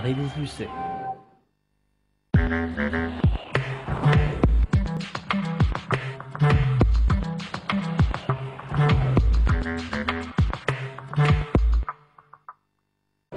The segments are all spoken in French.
Élise Lucet.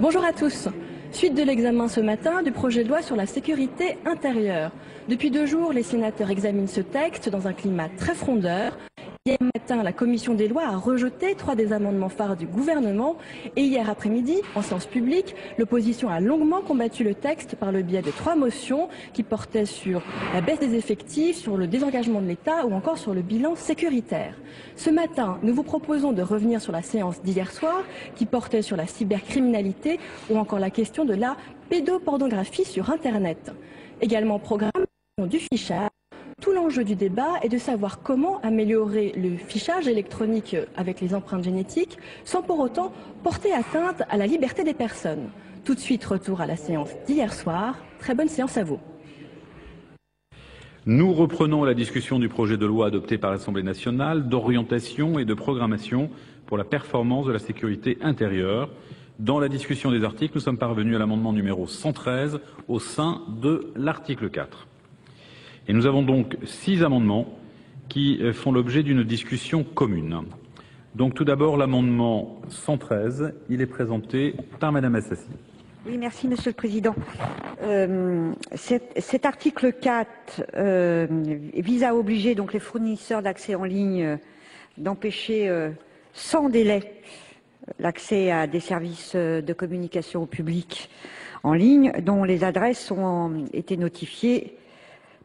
Bonjour à tous. Suite de l'examen ce matin du projet de loi sur la sécurité intérieure. Depuis 2 jours, les sénateurs examinent ce texte dans un climat très frondeur. Hier matin, la commission des lois a rejeté 3 des amendements phares du gouvernement. Et hier après-midi, en séance publique, l'opposition a longuement combattu le texte par le biais de 3 motions qui portaient sur la baisse des effectifs, sur le désengagement de l'État ou encore sur le bilan sécuritaire. Ce matin, nous vous proposons de revenir sur la séance d'hier soir qui portait sur la cybercriminalité ou encore la question de la pédopornographie sur Internet. Également au programme du fichage. Tout l'enjeu du débat est de savoir comment améliorer le fichage électronique avec les empreintes génétiques sans pour autant porter atteinte à la liberté des personnes. Tout de suite, retour à la séance d'hier soir. Très bonne séance à vous. Nous reprenons la discussion du projet de loi adopté par l'Assemblée nationale d'orientation et de programmation pour la performance de la sécurité intérieure. Dans la discussion des articles, nous sommes parvenus à l'amendement numéro 113 au sein de l'article 4. Et nous avons donc 6 amendements qui font l'objet d'une discussion commune. Donc tout d'abord l'amendement 113, il est présenté par Madame Assassi. Oui, merci Monsieur le Président. Cet article 4 vise à obliger donc les fournisseurs d'accès en ligne d'empêcher sans délai l'accès à des services de communication au public en ligne dont les adresses ont été notifiées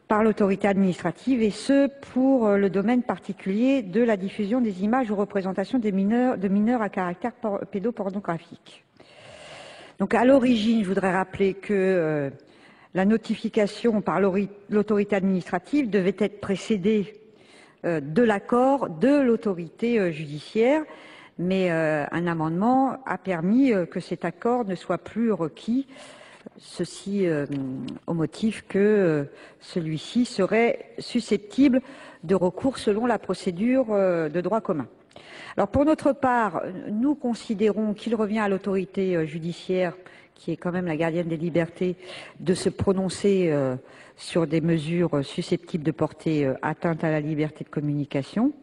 par l'autorité administrative, et ce pour le domaine particulier de la diffusion des images ou représentations de mineurs à caractère pédopornographique. Donc à l'origine, je voudrais rappeler que la notification par l'autorité administrative devait être précédée de l'accord de l'autorité judiciaire, mais un amendement a permis que cet accord ne soit plus requis. Ceci au motif que celui-ci serait susceptible de recours selon la procédure de droit commun. Alors pour notre part, nous considérons qu'il revient à l'autorité judiciaire, qui est quand même la gardienne des libertés, de se prononcer sur des mesures susceptibles de porter atteinte à la liberté de communication,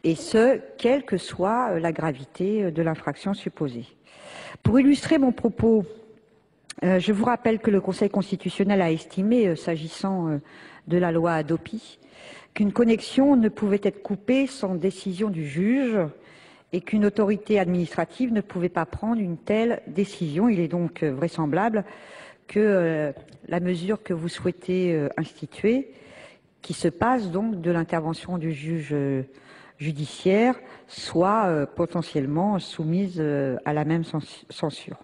et ce, quelle que soit la gravité de l'infraction supposée. Pour illustrer mon propos, je vous rappelle que le Conseil constitutionnel a estimé, s'agissant de la loi Hadopi, qu'une connexion ne pouvait être coupée sans décision du juge et qu'une autorité administrative ne pouvait pas prendre une telle décision. Il est donc vraisemblable que la mesure que vous souhaitez instituer, qui se passe donc de l'intervention du juge judiciaire, soit potentiellement soumise à la même censure.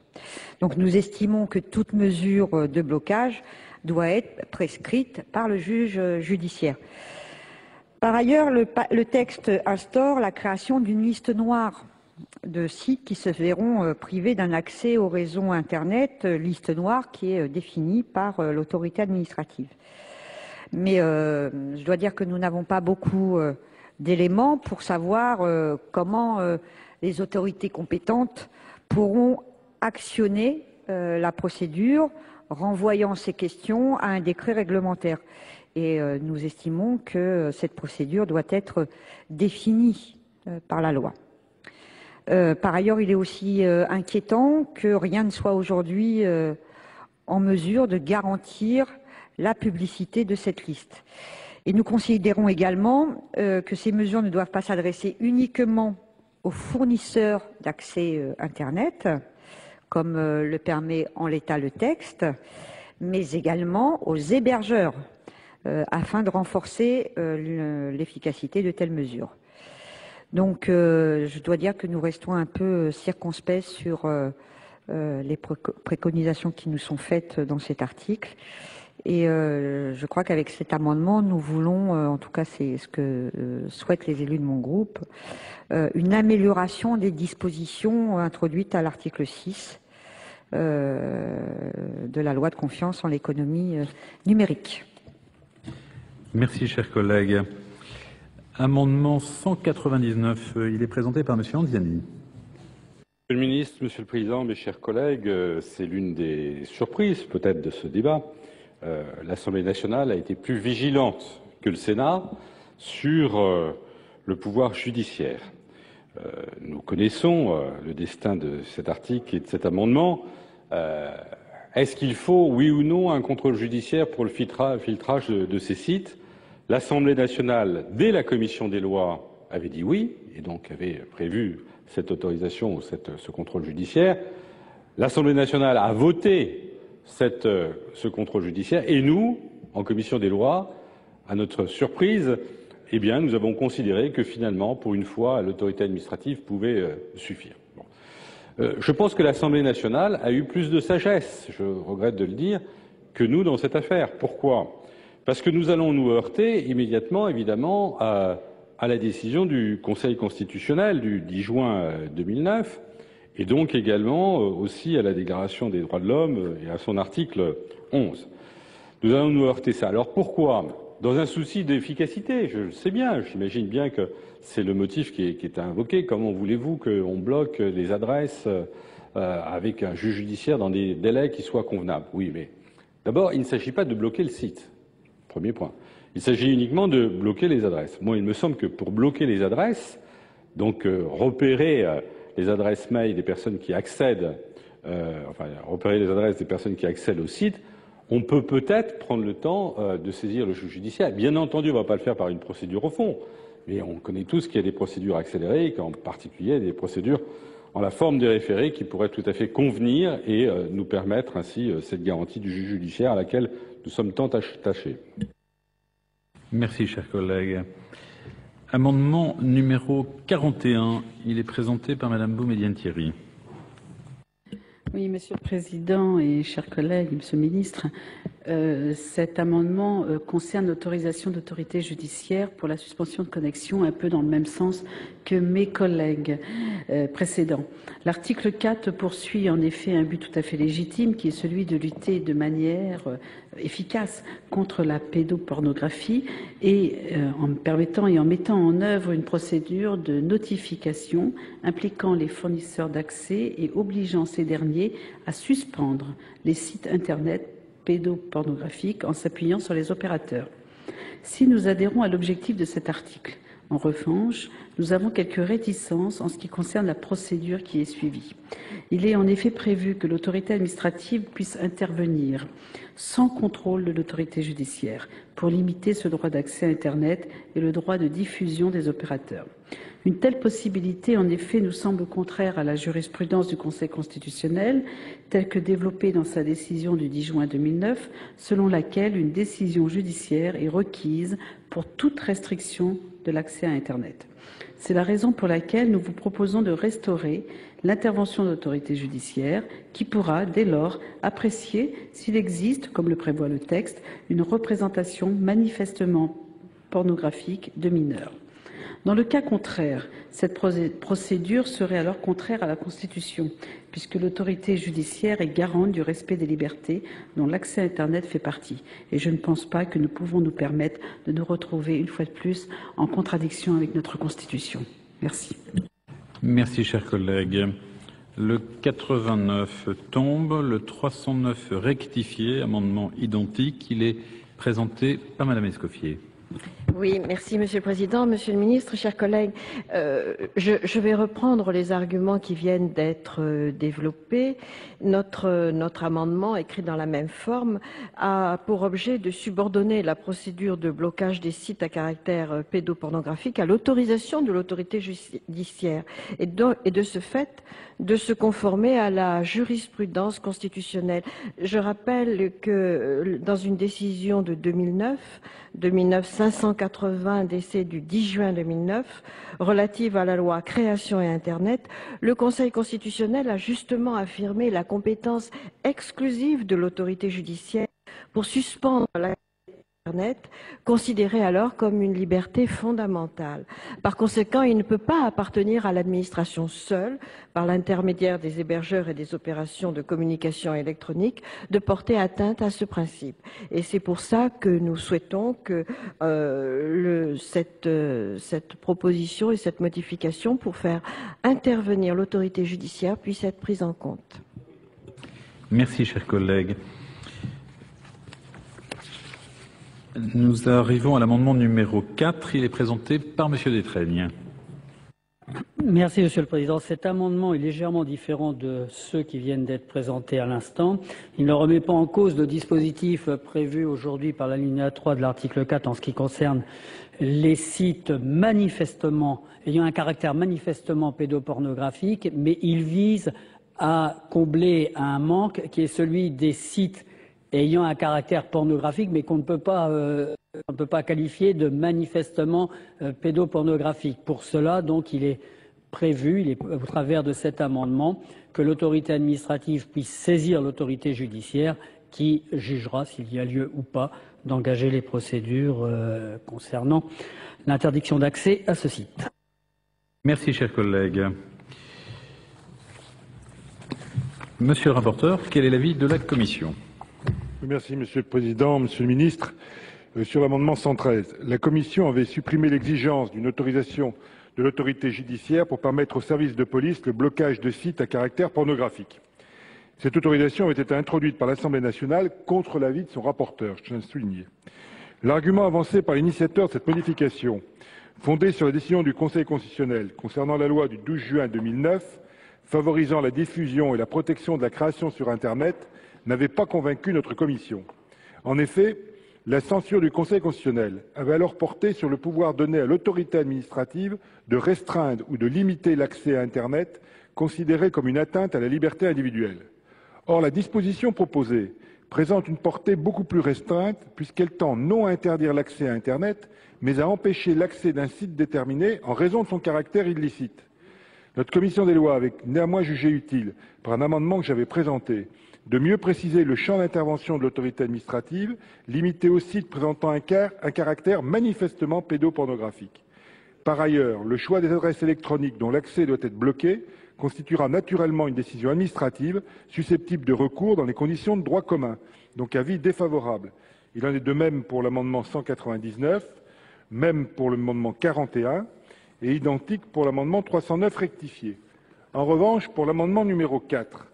Donc nous estimons que toute mesure de blocage doit être prescrite par le juge judiciaire. Par ailleurs, le texte instaure la création d'une liste noire de sites qui se verront privés d'un accès au réseau Internet, liste noire qui est définie par l'autorité administrative. Mais je dois dire que nous n'avons pas beaucoup d'éléments pour savoir comment les autorités compétentes pourront actionner la procédure, renvoyant ces questions à un décret réglementaire. Et nous estimons que cette procédure doit être définie par la loi. Par ailleurs, il est aussi inquiétant que rien ne soit aujourd'hui en mesure de garantir la publicité de cette liste. Et nous considérons également que ces mesures ne doivent pas s'adresser uniquement aux fournisseurs d'accès Internet, comme le permet en l'état le texte, mais également aux hébergeurs, afin de renforcer l'efficacité de telles mesures. Donc, je dois dire que nous restons un peu circonspects sur les préconisations qui nous sont faites dans cet article. Et je crois qu'avec cet amendement, nous voulons, en tout cas c'est ce que souhaitent les élus de mon groupe, une amélioration des dispositions introduites à l'article 6 de la loi de confiance en l'économie numérique. Merci, cher collègue. Amendement 199, il est présenté par Monsieur Anziani. Monsieur le ministre, Monsieur le Président, mes chers collègues, c'est l'une des surprises peut-être de ce débat. L'Assemblée nationale a été plus vigilante que le Sénat sur le pouvoir judiciaire. Nous connaissons le destin de cet article et de cet amendement. Est-ce qu'il faut, oui ou non, un contrôle judiciaire pour le filtrage de ces sites? L'Assemblée nationale, dès la commission des lois, avait dit oui, et donc avait prévu cette autorisation ou ce contrôle judiciaire. L'Assemblée nationale a voté ce contrôle judiciaire, et nous, en commission des lois, à notre surprise, eh bien, nous avons considéré que finalement, pour une fois, l'autorité administrative pouvait suffire. Bon. Je pense que l'Assemblée nationale a eu plus de sagesse, je regrette de le dire, que nous dans cette affaire. Pourquoi? Parce que nous allons nous heurter immédiatement, évidemment, à la décision du Conseil constitutionnel du 10 juin 2009, et donc également aussi à la Déclaration des droits de l'homme et à son article 11. Nous allons nous heurter ça. Alors pourquoi? Dans un souci d'efficacité, je le sais bien, j'imagine bien que c'est le motif qui est invoqué. Comment voulez-vous qu'on bloque les adresses avec un juge judiciaire dans des délais qui soient convenables? Oui, mais d'abord, il ne s'agit pas de bloquer le site. Premier point. Il s'agit uniquement de bloquer les adresses. Moi, il me semble que pour bloquer les adresses, donc repérer les adresses mail des personnes qui accèdent, repérer les adresses des personnes qui accèdent au site, on peut peut-être prendre le temps de saisir le juge judiciaire. Bien entendu, on ne va pas le faire par une procédure au fond, mais on connaît tous qu'il y a des procédures accélérées, et qu'en particulier des procédures en la forme des référés qui pourraient tout à fait convenir et nous permettre ainsi cette garantie du juge judiciaire à laquelle nous sommes tant attachés. Merci, cher collègue. Amendement numéro 41, il est présenté par Madame Boumedienne-Thierry. Oui, Monsieur le Président et chers collègues, Monsieur le Ministre, cet amendement concerne l'autorisation d'autorité judiciaire pour la suspension de connexion, un peu dans le même sens que mes collègues précédents. L'article 4 poursuit en effet un but tout à fait légitime, qui est celui de lutter de manière efficace contre la pédopornographie et en permettant et en mettant en œuvre une procédure de notification impliquant les fournisseurs d'accès et obligeant ces derniers à suspendre les sites Internet pédopornographiques en s'appuyant sur les opérateurs. Si nous adhérons à l'objectif de cet article, en revanche, nous avons quelques réticences en ce qui concerne la procédure qui est suivie. Il est en effet prévu que l'autorité administrative puisse intervenir sans contrôle de l'autorité judiciaire pour limiter ce droit d'accès à Internet et le droit de diffusion des opérateurs. Une telle possibilité, en effet, nous semble contraire à la jurisprudence du Conseil constitutionnel, telle que développée dans sa décision du 10 juin 2009, selon laquelle une décision judiciaire est requise pour toute restriction de l'accès à Internet. C'est la raison pour laquelle nous vous proposons de restaurer l'intervention de l'autorité judiciaire qui pourra, dès lors, apprécier s'il existe, comme le prévoit le texte, une représentation manifestement pornographique de mineurs. Dans le cas contraire, cette procédure serait alors contraire à la Constitution, puisque l'autorité judiciaire est garante du respect des libertés dont l'accès à Internet fait partie. Et je ne pense pas que nous pouvons nous permettre de nous retrouver, une fois de plus, en contradiction avec notre Constitution. Merci. Merci, cher collègue. Le 89 tombe, le 309 rectifié, amendement identique. Il est présenté par Madame Escoffier. Oui, merci Monsieur le Président, Monsieur le Ministre, chers collègues. Je vais reprendre les arguments qui viennent d'être développés. Notre amendement, écrit dans la même forme, a pour objet de subordonner la procédure de blocage des sites à caractère pédopornographique à l'autorisation de l'autorité judiciaire et de ce fait de se conformer à la jurisprudence constitutionnelle. Je rappelle que dans une décision de 2009 580 décès du 10 juin 2009, relative à la loi Création et Internet, le Conseil constitutionnel a justement affirmé la compétence exclusive de l'autorité judiciaire pour suspendre la Internet, considérée alors comme une liberté fondamentale. Par conséquent, il ne peut pas appartenir à l'administration seule, par l'intermédiaire des hébergeurs et des opérations de communication électronique, de porter atteinte à ce principe. Et c'est pour ça que nous souhaitons que cette proposition et cette modification pour faire intervenir l'autorité judiciaire puisse être prise en compte. Merci, chers collègues. Nous arrivons à l'amendement numéro 4. Il est présenté par Monsieur Détraigne. Merci, Monsieur le Président. Cet amendement est légèrement différent de ceux qui viennent d'être présentés à l'instant. Il ne remet pas en cause le dispositif prévu aujourd'hui par l'alinéa 3 de l'article 4 en ce qui concerne les sites manifestement ayant un caractère manifestement pédopornographique, mais il vise à combler un manque qui est celui des sites ayant un caractère pornographique, mais qu'on ne peut pas qualifier de manifestement pédopornographique. Pour cela, donc, il est prévu, au travers de cet amendement, que l'autorité administrative puisse saisir l'autorité judiciaire qui jugera s'il y a lieu ou pas d'engager les procédures concernant l'interdiction d'accès à ce site. Merci, chers collègues. Monsieur le rapporteur, quel est l'avis de la Commission ? Merci, Monsieur le Président, Monsieur le Ministre. Sur l'amendement 113, la Commission avait supprimé l'exigence d'une autorisation de l'autorité judiciaire pour permettre aux services de police le blocage de sites à caractère pornographique. Cette autorisation avait été introduite par l'Assemblée nationale contre l'avis de son rapporteur, je tiens à le souligner. L'argument avancé par l'initiateur de cette modification, fondé sur la décision du Conseil constitutionnel concernant la loi du 12 juin 2009, favorisant la diffusion et la protection de la création sur Internet, n'avait pas convaincu notre commission. En effet, la censure du Conseil constitutionnel avait alors porté sur le pouvoir donné à l'autorité administrative de restreindre ou de limiter l'accès à Internet, considéré comme une atteinte à la liberté individuelle. Or, la disposition proposée présente une portée beaucoup plus restreinte puisqu'elle tend non à interdire l'accès à Internet, mais à empêcher l'accès d'un site déterminé en raison de son caractère illicite. Notre commission des lois avait néanmoins jugé utile, par un amendement que j'avais présenté, de mieux préciser le champ d'intervention de l'autorité administrative, limité aux sites présentant un caractère manifestement pédopornographique. Par ailleurs, le choix des adresses électroniques dont l'accès doit être bloqué constituera naturellement une décision administrative susceptible de recours dans les conditions de droit commun. Donc avis défavorable. Il en est de même pour l'amendement 199, même pour l'amendement 41 et identique pour l'amendement 309 rectifié. En revanche, pour l'amendement numéro 4,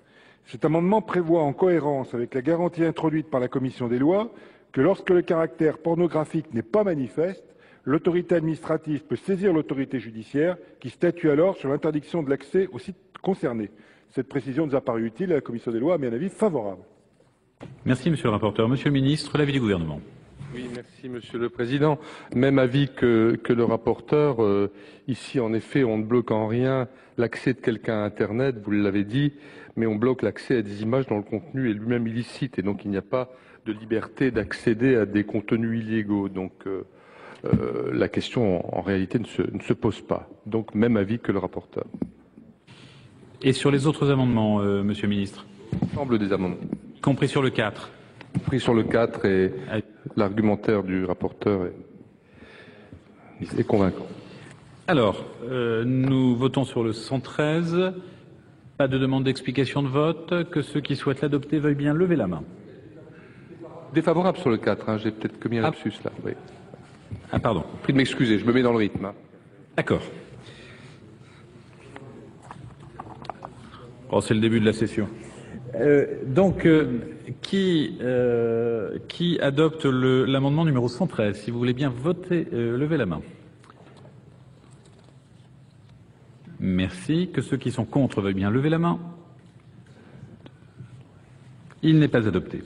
cet amendement prévoit, en cohérence avec la garantie introduite par la Commission des lois, que lorsque le caractère pornographique n'est pas manifeste, l'autorité administrative peut saisir l'autorité judiciaire qui statue alors sur l'interdiction de l'accès aux sites concernés. Cette précision nous a paru utile et la Commission des lois a mis un avis favorable. Merci, Monsieur le rapporteur. Monsieur le ministre, l'avis du gouvernement. Oui, merci Monsieur le Président. Même avis que le rapporteur. Ici, en effet, on ne bloque en rien l'accès de quelqu'un à Internet, vous l'avez dit, mais on bloque l'accès à des images dont le contenu est lui-même illicite. Et donc, il n'y a pas de liberté d'accéder à des contenus illégaux. Donc, la question, en réalité, ne se pose pas. Donc, même avis que le rapporteur. Et sur les autres amendements, Monsieur le ministre ? L'ensemble des amendements. Compris sur le 4. Compris sur le 4 et l'argumentaire du rapporteur est convaincant. Alors, nous votons sur le 113. Pas de demande d'explication de vote. Que ceux qui souhaitent l'adopter veuillent bien lever la main. Défavorable sur le 4, hein, j'ai peut-être commis un lapsus là. Oui. Ah, pardon. Prie de m'excuser, je me mets dans le rythme. Hein. D'accord. Oh, c'est le début de la session. Donc, qui adopte l'amendement numéro 113? Si vous voulez bien voter, levez la main. Merci. Que ceux qui sont contre veuillent bien lever la main. Il n'est pas adopté.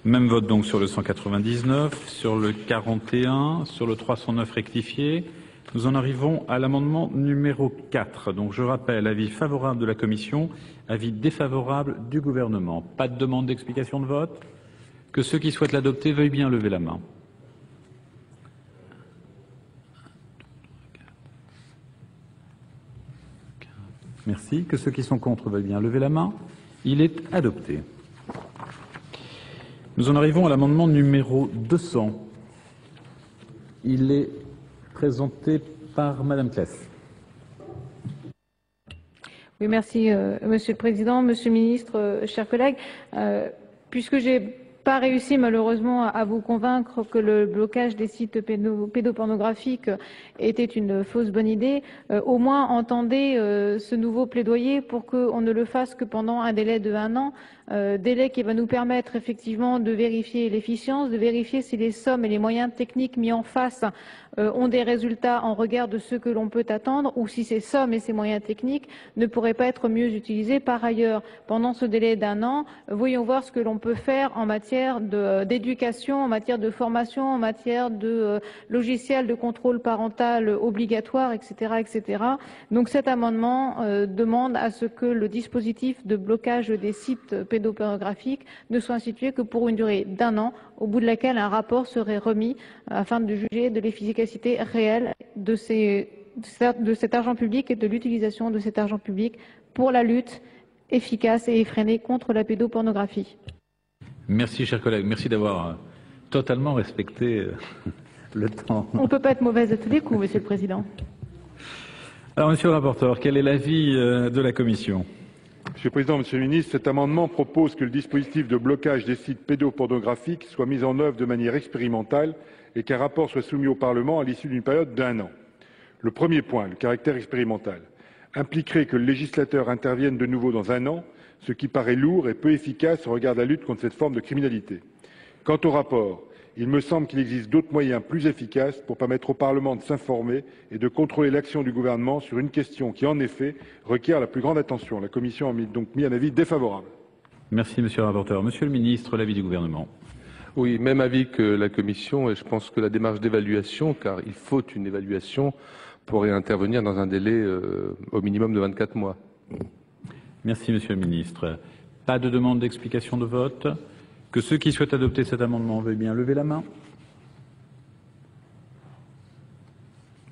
Même vote donc sur le 199, sur le 41, sur le 309 rectifié. Nous en arrivons à l'amendement numéro 4. Donc je rappelle, avis favorable de la Commission, avis défavorable du gouvernement. Pas de demande d'explication de vote. Que ceux qui souhaitent l'adopter veuillent bien lever la main. Merci. Que ceux qui sont contre veuillent bien lever la main. Il est adopté. Nous en arrivons à l'amendement numéro 200. Il est présenté par Madame Claes. Oui, merci, Monsieur le Président, Monsieur le Ministre, chers collègues. Puisque j'ai pas réussi malheureusement à vous convaincre que le blocage des sites pédopornographiques était une fausse bonne idée, au moins entendez ce nouveau plaidoyer pour qu'on ne le fasse que pendant un délai de 1 an, délai qui va nous permettre effectivement de vérifier l'efficience, de vérifier si les sommes et les moyens techniques mis en face ont des résultats en regard de ce que l'on peut attendre, ou si ces sommes et ces moyens techniques ne pourraient pas être mieux utilisés par ailleurs. Pendant ce délai d'1 an, voyons voir ce que l'on peut faire en matière d'éducation, en matière de formation, en matière de logiciels de contrôle parental obligatoire, etc., etc. Donc cet amendement demande à ce que le dispositif de blocage des sites pédopornographiques ne soit institué que pour une durée d'1 an, au bout de laquelle un rapport serait remis afin de juger de l'efficacité réelle de cet argent public et de l'utilisation de cet argent public pour la lutte efficace et effrénée contre la pédopornographie. Merci, chers collègues. Merci d'avoir totalement respecté le temps. On ne peut pas être mauvaise à tous les coups, Monsieur le Président. Alors, Monsieur le rapporteur, quel est l'avis de la Commission ? Monsieur le Président, Monsieur le Ministre, cet amendement propose que le dispositif de blocage des sites pédopornographiques soit mis en œuvre de manière expérimentale et qu'un rapport soit soumis au Parlement à l'issue d'une période d'1 an. Le premier point, le caractère expérimental, impliquerait que le législateur intervienne de nouveau dans 1 an, ce qui paraît lourd et peu efficace au regard de la lutte contre cette forme de criminalité. Quant au rapport, il me semble qu'il existe d'autres moyens plus efficaces pour permettre au Parlement de s'informer et de contrôler l'action du gouvernement sur une question qui, en effet, requiert la plus grande attention. La Commission a donc mis un avis défavorable. Merci, Monsieur le rapporteur. Monsieur le Ministre, l'avis du gouvernement. Oui, même avis que la Commission, et je pense que la démarche d'évaluation, car il faut une évaluation, pourrait intervenir dans un délai au minimum de 24 mois. Merci, Monsieur le Ministre. Pas de demande d'explication de vote. Que ceux qui souhaitent adopter cet amendement veuillent bien lever la main.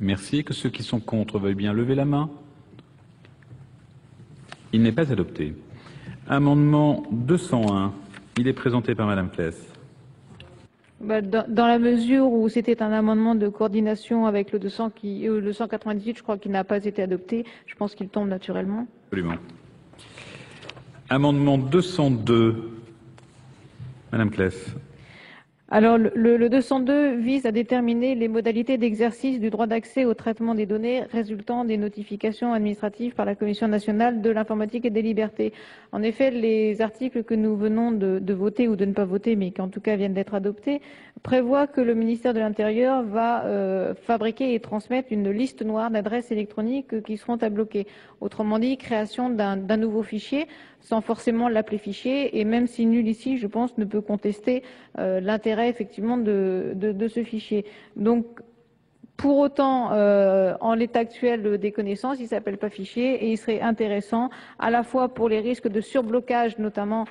Merci. Que ceux qui sont contre veuillent bien lever la main. Il n'est pas adopté. Amendement 201. Il est présenté par Madame Claes. Dans la mesure où c'était un amendement de coordination avec le 198, je crois qu'il n'a pas été adopté. Je pense qu'il tombe naturellement. Absolument. Amendement 202. Madame Claes. Alors, le 202 vise à déterminer les modalités d'exercice du droit d'accès au traitement des données résultant des notifications administratives par la Commission nationale de l'informatique et des libertés. En effet, les articles que nous venons de voter ou de ne pas voter, mais qui en tout cas viennent d'être adoptés, prévoient que le ministère de l'Intérieur va fabriquer et transmettre une liste noire d'adresses électroniques qui seront à bloquer. Autrement dit, création d'un nouveau fichier, sans forcément l'appeler fichier, et même si nul ici, je pense, ne peut contester l'intérêt effectivement de ce fichier. Donc, pour autant, en l'état actuel des connaissances, il ne s'appelle pas fichier et il serait intéressant, à la fois pour les risques de surblocage notamment,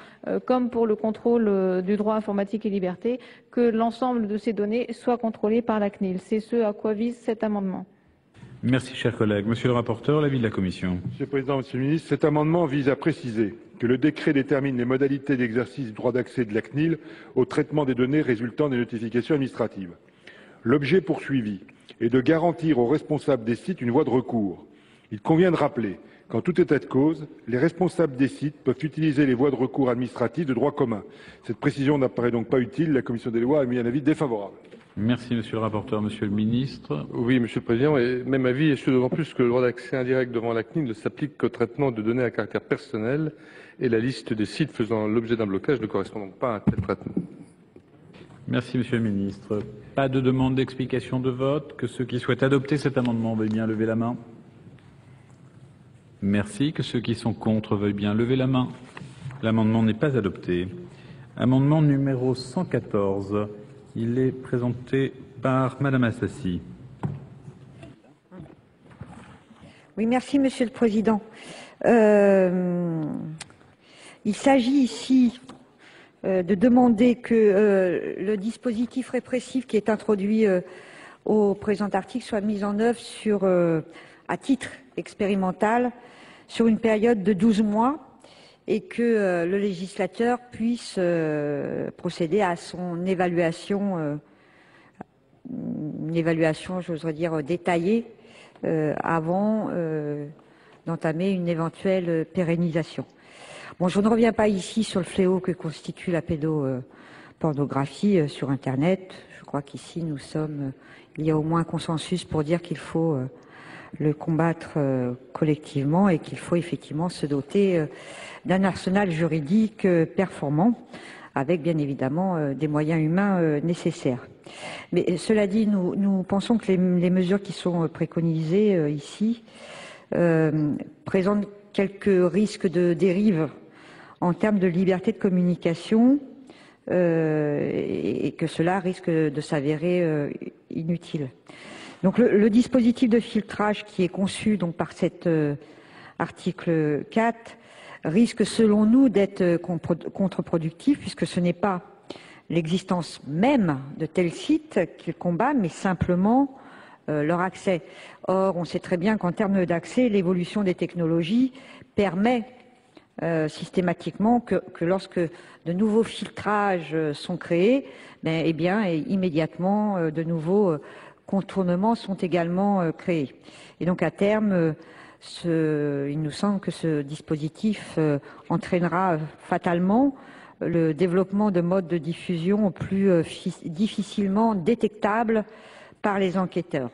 comme pour le contrôle du droit informatique et liberté, que l'ensemble de ces données soit contrôlé par la CNIL. C'est ce à quoi vise cet amendement. Merci, chers collègues. Monsieur le rapporteur, l'avis de la Commission. Monsieur le Président, Monsieur le Ministre, cet amendement vise à préciser que le décret détermine les modalités d'exercice du droit d'accès de la CNIL au traitement des données résultant des notifications administratives. L'objet poursuivi est de garantir aux responsables des sites une voie de recours. Il convient de rappeler qu'en tout état de cause, les responsables des sites peuvent utiliser les voies de recours administratives de droit commun. Cette précision n'apparaît donc pas utile. La Commission des lois a mis un avis défavorable. Merci, Monsieur le rapporteur. Monsieur le Ministre. Oui, Monsieur le Président, et même avis, et ce d'autant plus que le droit d'accès indirect devant la CNIL ne s'applique qu'au traitement de données à caractère personnel et la liste des sites faisant l'objet d'un blocage ne correspond donc pas à un tel traitement. Merci, Monsieur le Ministre. Pas de demande d'explication de vote. Que ceux qui souhaitent adopter cet amendement veuillent bien lever la main. Merci. Que ceux qui sont contre veuillent bien lever la main. L'amendement n'est pas adopté. Amendement numéro 114. Il est présenté par Madame Assassi. Oui, merci Monsieur le Président. Il s'agit ici de demander que le dispositif répressif qui est introduit au présent article soit mis en œuvre à titre expérimental sur une période de 12 mois et que le législateur puisse procéder à son évaluation une évaluation, j'oserais dire, détaillée avant d'entamer une éventuelle pérennisation. Bon, je ne reviens pas ici sur le fléau que constitue la pédopornographie sur Internet. Je crois qu'ici, il y a au moins consensus pour dire qu'il faut le combattre collectivement et qu'il faut effectivement se doter d'un arsenal juridique performant, avec bien évidemment des moyens humains nécessaires. Mais cela dit, nous pensons que les mesures qui sont préconisées ici présentent quelques risques de dérive en termes de liberté de communication et que cela risque de s'avérer inutile. Donc le dispositif de filtrage qui est conçu donc par cet article 4 risque selon nous d'être contre-productif, puisque ce n'est pas l'existence même de tels sites qu'il combat, mais simplement leur accès. Or, on sait très bien qu'en termes d'accès, l'évolution des technologies permet systématiquement que lorsque de nouveaux filtrages sont créés, immédiatement de nouveaux contournements sont également créés. Et donc à terme, il nous semble que ce dispositif entraînera fatalement le développement de modes de diffusion plus difficilement détectables par les enquêteurs.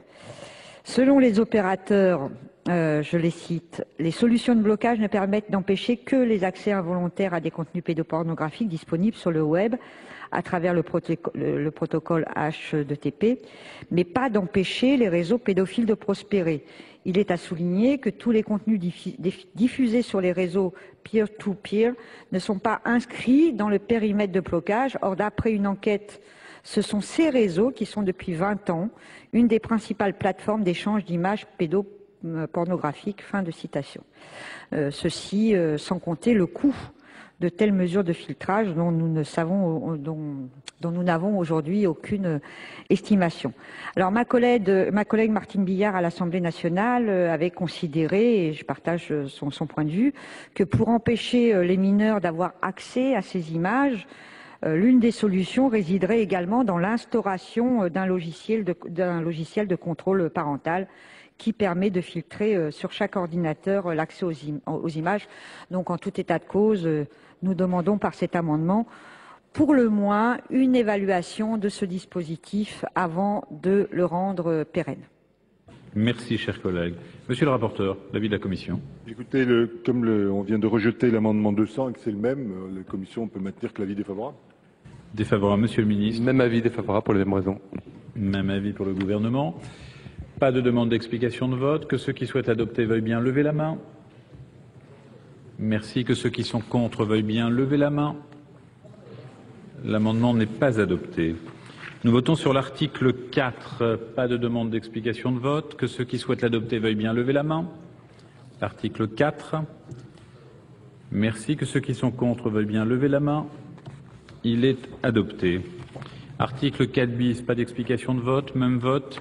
Selon les opérateurs, je les cite, les solutions de blocage ne permettent d'empêcher que les accès involontaires à des contenus pédopornographiques disponibles sur le web à travers le protocole HTTP, mais pas d'empêcher les réseaux pédophiles de prospérer. Il est à souligner que tous les contenus diffusés sur les réseaux peer-to-peer ne sont pas inscrits dans le périmètre de blocage. Or, d'après une enquête, ce sont ces réseaux qui sont depuis 20 ans une des principales plateformes d'échange d'images pédopornographiques. Fin de citation. Ceci sans compter le coût de telles mesures de filtrage dont nous n'avons aujourd'hui aucune estimation. Alors ma collègue Martine Billard à l'Assemblée nationale avait considéré, et je partage son point de vue, que pour empêcher les mineurs d'avoir accès à ces images, l'une des solutions résiderait également dans l'instauration d'un logiciel de contrôle parental qui permet de filtrer sur chaque ordinateur l'accès aux images. Donc en tout état de cause, nous demandons par cet amendement pour le moins une évaluation de ce dispositif avant de le rendre pérenne. Merci, cher collègue. Monsieur le rapporteur, l'avis de la commission. Écoutez, on vient de rejeter l'amendement 200 et que c'est le même, la commission peut maintenir que l'avis défavorable. Défavorable, monsieur le ministre. Même avis défavorable pour les mêmes raisons. Même avis pour le gouvernement. Pas de demande d'explication de vote. Que ceux qui souhaitent adopter veuillent bien lever la main. Merci. Que ceux qui sont contre veuillent bien lever la main. L'amendement n'est pas adopté. Nous votons sur l'article 4. Pas de demande d'explication de vote. Que ceux qui souhaitent l'adopter veuillent bien lever la main. L'article 4. Merci. Que ceux qui sont contre veuillent bien lever la main. Il est adopté. Article 4 bis. Pas d'explication de vote. Même vote.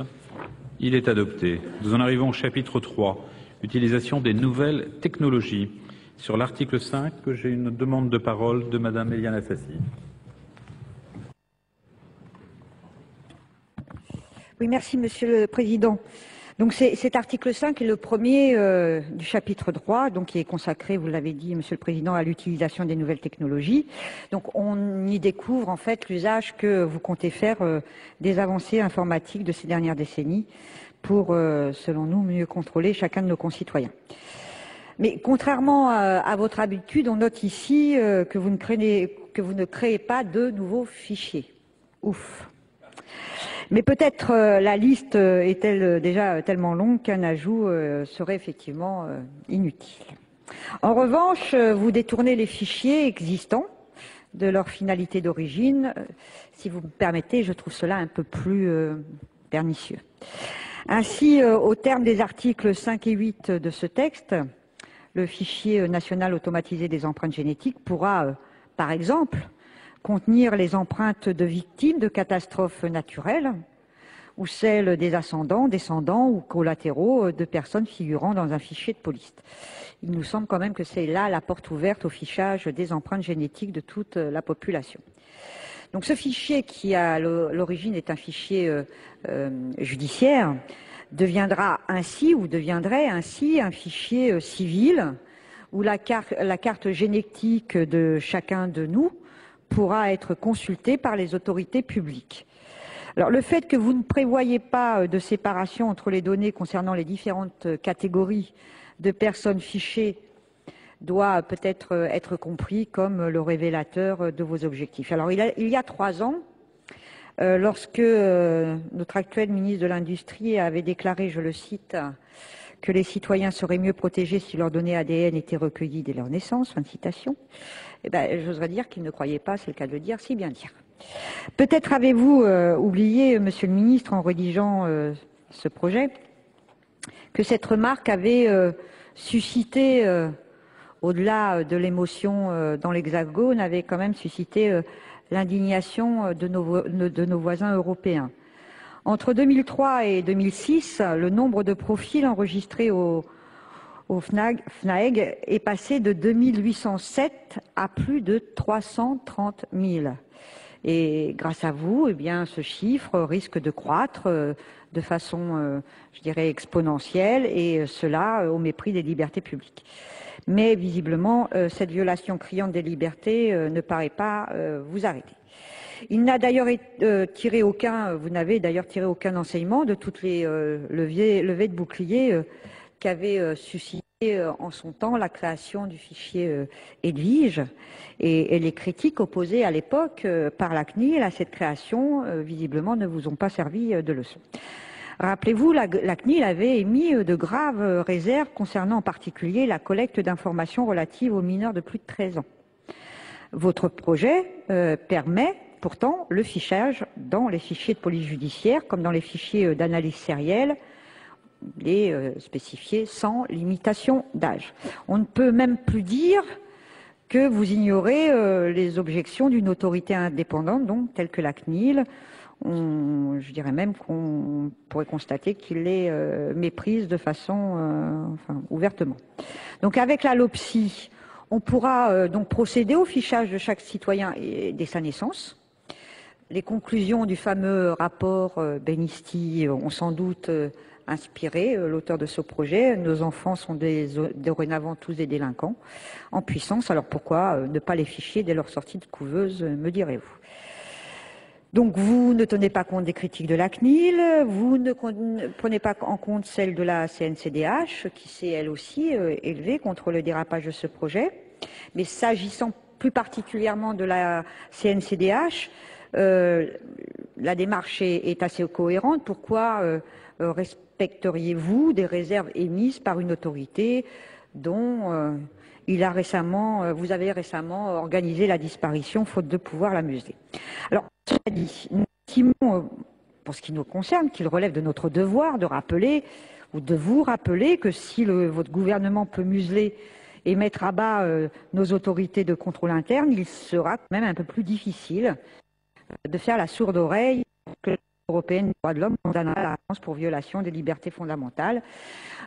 Il est adopté. Nous en arrivons au chapitre 3, utilisation des nouvelles technologies. Sur l'article 5, j'ai une demande de parole de Madame Éliane Assassi. Oui, merci Monsieur le Président. Donc cet article 5 est le premier du chapitre 3, donc qui est consacré, vous l'avez dit Monsieur le Président, à l'utilisation des nouvelles technologies. Donc on y découvre en fait l'usage que vous comptez faire des avancées informatiques de ces dernières décennies pour, selon nous, mieux contrôler chacun de nos concitoyens. Mais contrairement à votre habitude, on note ici que vous ne créez pas de nouveaux fichiers. Ouf. Mais peut-être la liste est-elle déjà tellement longue qu'un ajout serait effectivement inutile. En revanche, vous détournez les fichiers existants de leur finalité d'origine. Si vous me permettez, je trouve cela un peu plus pernicieux. Ainsi, au terme des articles 5 et 8 de ce texte, le fichier national automatisé des empreintes génétiques pourra, par exemple, contenir les empreintes de victimes de catastrophes naturelles ou celles des ascendants, descendants ou collatéraux de personnes figurant dans un fichier de police. Il nous semble quand même que c'est là la porte ouverte au fichage des empreintes génétiques de toute la population. Donc ce fichier qui à l'origine est un fichier judiciaire deviendrait ainsi un fichier civil où la carte génétique de chacun de nous pourra être consultée par les autorités publiques. Alors, le fait que vous ne prévoyez pas de séparation entre les données concernant les différentes catégories de personnes fichées doit peut-être être compris comme le révélateur de vos objectifs. Alors, il y a 3 ans, lorsque notre actuel ministre de l'Industrie avait déclaré, je le cite, que les citoyens seraient mieux protégés si leurs données ADN étaient recueillies dès leur naissance, fin de citation, eh ben, j'oserais dire qu'il ne croyait pas, c'est le cas de le dire, si bien dire. Peut-être avez-vous oublié, Monsieur le Ministre, en rédigeant ce projet, que cette remarque avait suscité, au-delà de l'émotion dans l'Hexagone, avait quand même suscité l'indignation de nos voisins européens. Entre 2003 et 2006, le nombre de profils enregistrés au FNAEG est passé de 2807 à plus de 330 000. Et grâce à vous, eh bien, ce chiffre risque de croître de façon, je dirais, exponentielle, et cela au mépris des libertés publiques. Mais visiblement, cette violation criante des libertés ne paraît pas vous arrêter. Vous n'avez d'ailleurs tiré aucun enseignement de toutes les levées de bouclier qu'avait suscité en son temps la création du fichier Edwige et les critiques opposées à l'époque par la CNIL à cette création, visiblement, ne vous ont pas servi de leçon. Rappelez-vous, la CNIL avait émis de graves réserves concernant en particulier la collecte d'informations relatives aux mineurs de plus de 13 ans. Votre projet permet pourtant le fichage dans les fichiers de police judiciaire comme dans les fichiers d'analyse sérielle, les spécifiés sans limitation d'âge. On ne peut même plus dire que vous ignorez les objections d'une autorité indépendante, donc telle que la CNIL. Je dirais même qu'on pourrait constater qu'il les méprise de façon ouvertement. Donc avec la LOPSI, on pourra donc procéder au fichage de chaque citoyen dès sa naissance. Les conclusions du fameux rapport Benisti ont sans doute inspiré l'auteur de ce projet. Nos enfants sont dorénavant tous des délinquants en puissance, alors pourquoi ne pas les ficher dès leur sortie de couveuse, me direz-vous. Donc vous ne tenez pas compte des critiques de la CNIL, vous ne prenez pas en compte celles de la CNCDH, qui s'est elle aussi élevée contre le dérapage de ce projet. Mais s'agissant plus particulièrement de la CNCDH, la démarche est assez cohérente. Pourquoi respecteriez-vous des réserves émises par une autorité dont vous avez récemment organisé la disparition faute de pouvoir la museler? Alors, cela dit, nous estimons, pour ce qui nous concerne, qu'il relève de notre devoir de rappeler ou de vous rappeler que si votre gouvernement peut museler et mettre à bas nos autorités de contrôle interne, il sera quand même un peu plus difficile de faire la sourde oreille que la Cour européenne des droits de l'homme condamnera la France pour violation des libertés fondamentales.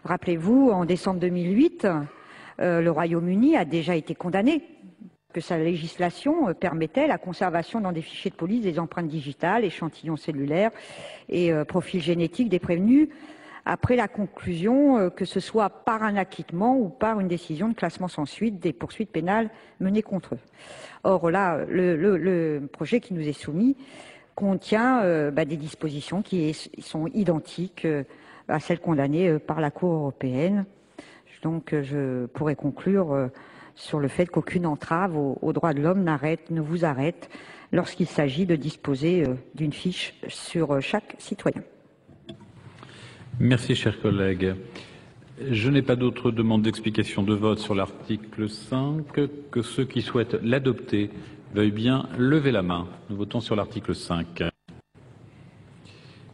Rappelez-vous, en décembre 2008, le Royaume-Uni a déjà été condamné que sa législation permettait la conservation dans des fichiers de police des empreintes digitales, échantillons cellulaires et profils génétiques des prévenus, après la conclusion que ce soit par un acquittement ou par une décision de classement sans suite des poursuites pénales menées contre eux. Or là, le projet qui nous est soumis contient des dispositions qui sont identiques à celles condamnées par la Cour européenne. Donc je pourrais conclure sur le fait qu'aucune entrave aux droits de l'homme ne vous arrête lorsqu'il s'agit de disposer d'une fiche sur chaque citoyen. Merci, chers collègues. Je n'ai pas d'autres demandes d'explication de vote sur l'article 5. Que ceux qui souhaitent l'adopter veuillent bien lever la main. Nous votons sur l'article 5.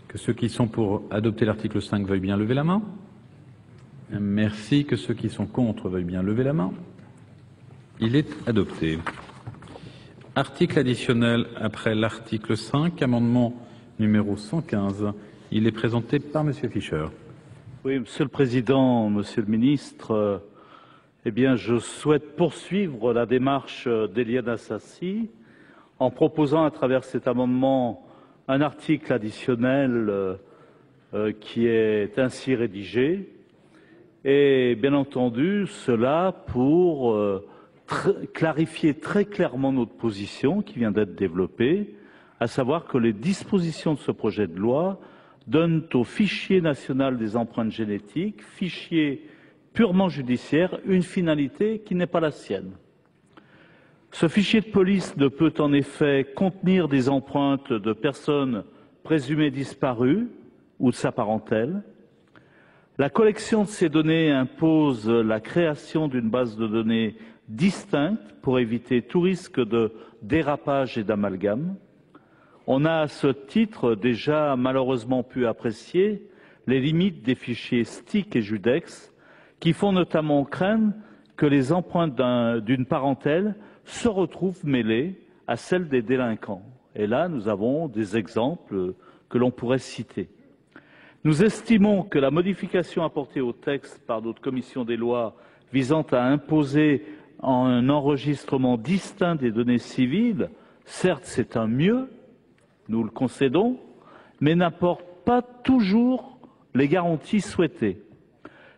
Que ceux qui sont pour adopter l'article 5 veuillent bien lever la main. Merci. Que ceux qui sont contre veuillent bien lever la main. Il est adopté. Article additionnel après l'article 5, amendement numéro 115. Il est présenté par Monsieur Fischer. Oui, Monsieur le Président, Monsieur le Ministre, je souhaite poursuivre la démarche d'Eliane Assassi en proposant à travers cet amendement un article additionnel qui est ainsi rédigé. Et bien entendu, cela pour clarifier très clairement notre position qui vient d'être développée, à savoir que les dispositions de ce projet de loi donnent au fichier national des empreintes génétiques, fichier purement judiciaire, une finalité qui n'est pas la sienne. Ce fichier de police ne peut en effet contenir des empreintes de personnes présumées disparues ou de sa parentèle. La collection de ces données impose la création d'une base de données distincte pour éviter tout risque de dérapage et d'amalgame. On a à ce titre déjà malheureusement pu apprécier les limites des fichiers STIC et JUDEX qui font notamment craindre que les empreintes d'une parentèle se retrouvent mêlées à celles des délinquants. Et là, nous avons des exemples que l'on pourrait citer. Nous estimons que la modification apportée au texte par notre commission des lois visant à imposer un enregistrement distinct des données civiles, certes c'est un mieux, nous le concédons, mais n'apporte pas toujours les garanties souhaitées.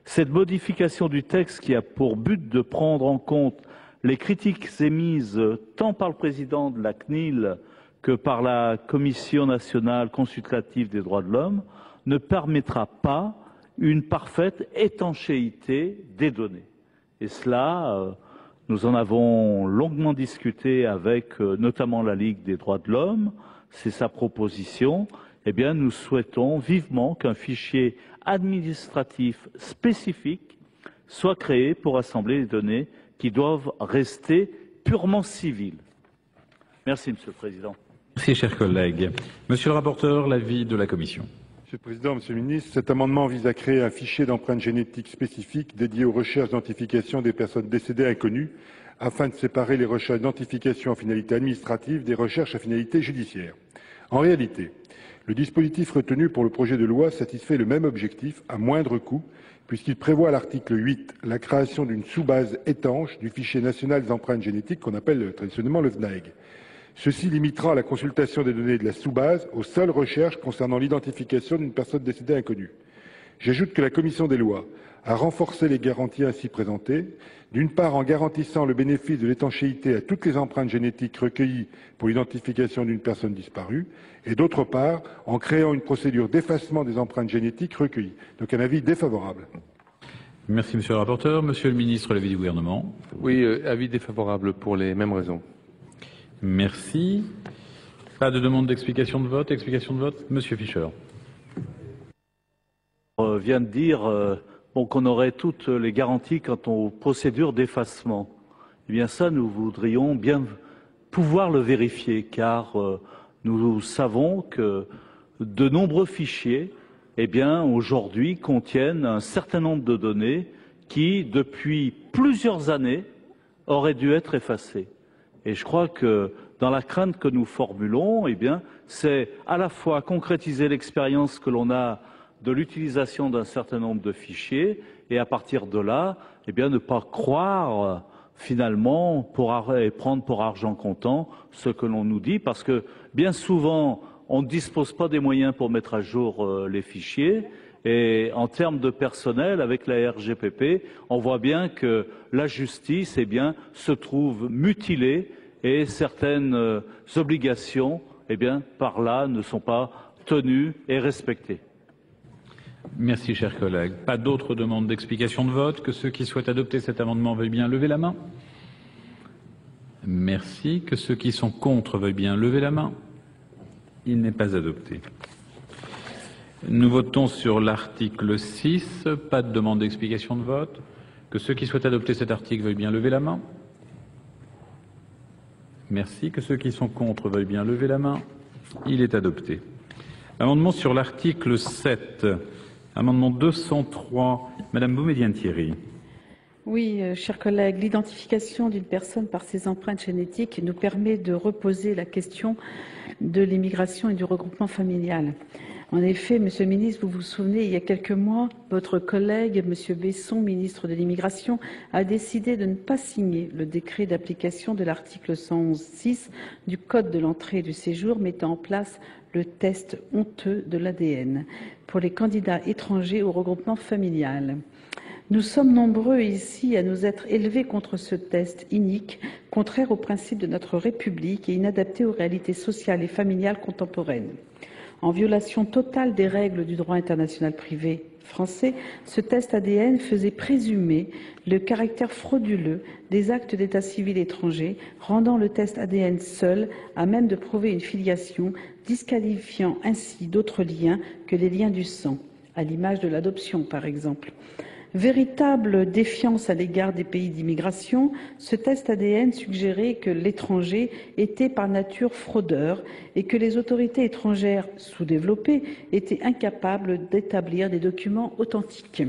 Cette modification du texte qui a pour but de prendre en compte les critiques émises tant par le président de la CNIL que par la Commission nationale consultative des droits de l'homme ne permettra pas une parfaite étanchéité des données. Et cela, nous en avons longuement discuté avec notamment la Ligue des droits de l'homme, c'est sa proposition. Eh bien, nous souhaitons vivement qu'un fichier administratif spécifique soit créé pour assembler les données qui doivent rester purement civiles. Merci, Monsieur le Président. Merci, chers collègues. Monsieur le rapporteur, l'avis de la Commission. Monsieur le Président, Monsieur le Ministre, cet amendement vise à créer un fichier d'empreintes génétiques spécifique dédié aux recherches d'identification des personnes décédées inconnues afin de séparer les recherches d'identification à finalité administrative des recherches à finalité judiciaire. En réalité, le dispositif retenu pour le projet de loi satisfait le même objectif à moindre coût puisqu'il prévoit à l'article 8 la création d'une sous-base étanche du fichier national des empreintes génétiques qu'on appelle traditionnellement le FNAEG. Ceci limitera la consultation des données de la sous-base aux seules recherches concernant l'identification d'une personne décédée inconnue. J'ajoute que la Commission des lois a renforcé les garanties ainsi présentées, d'une part en garantissant le bénéfice de l'étanchéité à toutes les empreintes génétiques recueillies pour l'identification d'une personne disparue, et d'autre part en créant une procédure d'effacement des empreintes génétiques recueillies. Donc un avis défavorable. Merci, Monsieur le rapporteur. Monsieur le ministre, l'avis du gouvernement. Oui, avis défavorable pour les mêmes raisons. Merci. Pas de demande d'explication de vote. Explication de vote, Monsieur Fischer. On vient de dire qu'on aurait toutes les garanties quant aux procédures d'effacement. Eh bien ça, nous voudrions bien pouvoir le vérifier, car nous savons que de nombreux fichiers, eh bien, aujourd'hui, contiennent un certain nombre de données qui, depuis plusieurs années, auraient dû être effacées. Et je crois que dans la crainte que nous formulons, eh bien, c'est à la fois concrétiser l'expérience que l'on a de l'utilisation d'un certain nombre de fichiers et à partir de là, eh bien, ne pas croire finalement prendre pour argent comptant ce que l'on nous dit, parce que bien souvent, on ne dispose pas des moyens pour mettre à jour les fichiers. Et en termes de personnel, avec la RGPP, on voit bien que la justice, eh bien, se trouve mutilée et certaines obligations, eh bien, par là, ne sont pas tenues et respectées. Merci, chers collègues. Pas d'autres demandes d'explication de vote. Que ceux qui souhaitent adopter cet amendement veuillent bien lever la main. Merci. Que ceux qui sont contre veuillent bien lever la main. Il n'est pas adopté. Nous votons sur l'article 6. Pas de demande d'explication de vote. Que ceux qui souhaitent adopter cet article veuillent bien lever la main. Merci. Que ceux qui sont contre veuillent bien lever la main. Il est adopté. Amendement sur l'article 7. Amendement 203. Madame Boumedienne-Thierry. Oui, chers collègues, l'identification d'une personne par ses empreintes génétiques nous permet de reposer la question de l'immigration et du regroupement familial. En effet, Monsieur le ministre, vous vous souvenez, il y a quelques mois, votre collègue, Monsieur Besson, ministre de l'Immigration, a décidé de ne pas signer le décret d'application de l'article 111.6 du Code de l'entrée et du séjour mettant en place le test honteux de l'ADN pour les candidats étrangers au regroupement familial. Nous sommes nombreux ici à nous être élevés contre ce test inique, contraire aux principes de notre République et inadapté aux réalités sociales et familiales contemporaines. En violation totale des règles du droit international privé français, ce test ADN faisait présumer le caractère frauduleux des actes d'état civil étrangers, rendant le test ADN seul à même de prouver une filiation, disqualifiant ainsi d'autres liens que les liens du sang, à l'image de l'adoption par exemple. Véritable défiance à l'égard des pays d'immigration, ce test ADN suggérait que l'étranger était par nature fraudeur et que les autorités étrangères sous-développées étaient incapables d'établir des documents authentiques.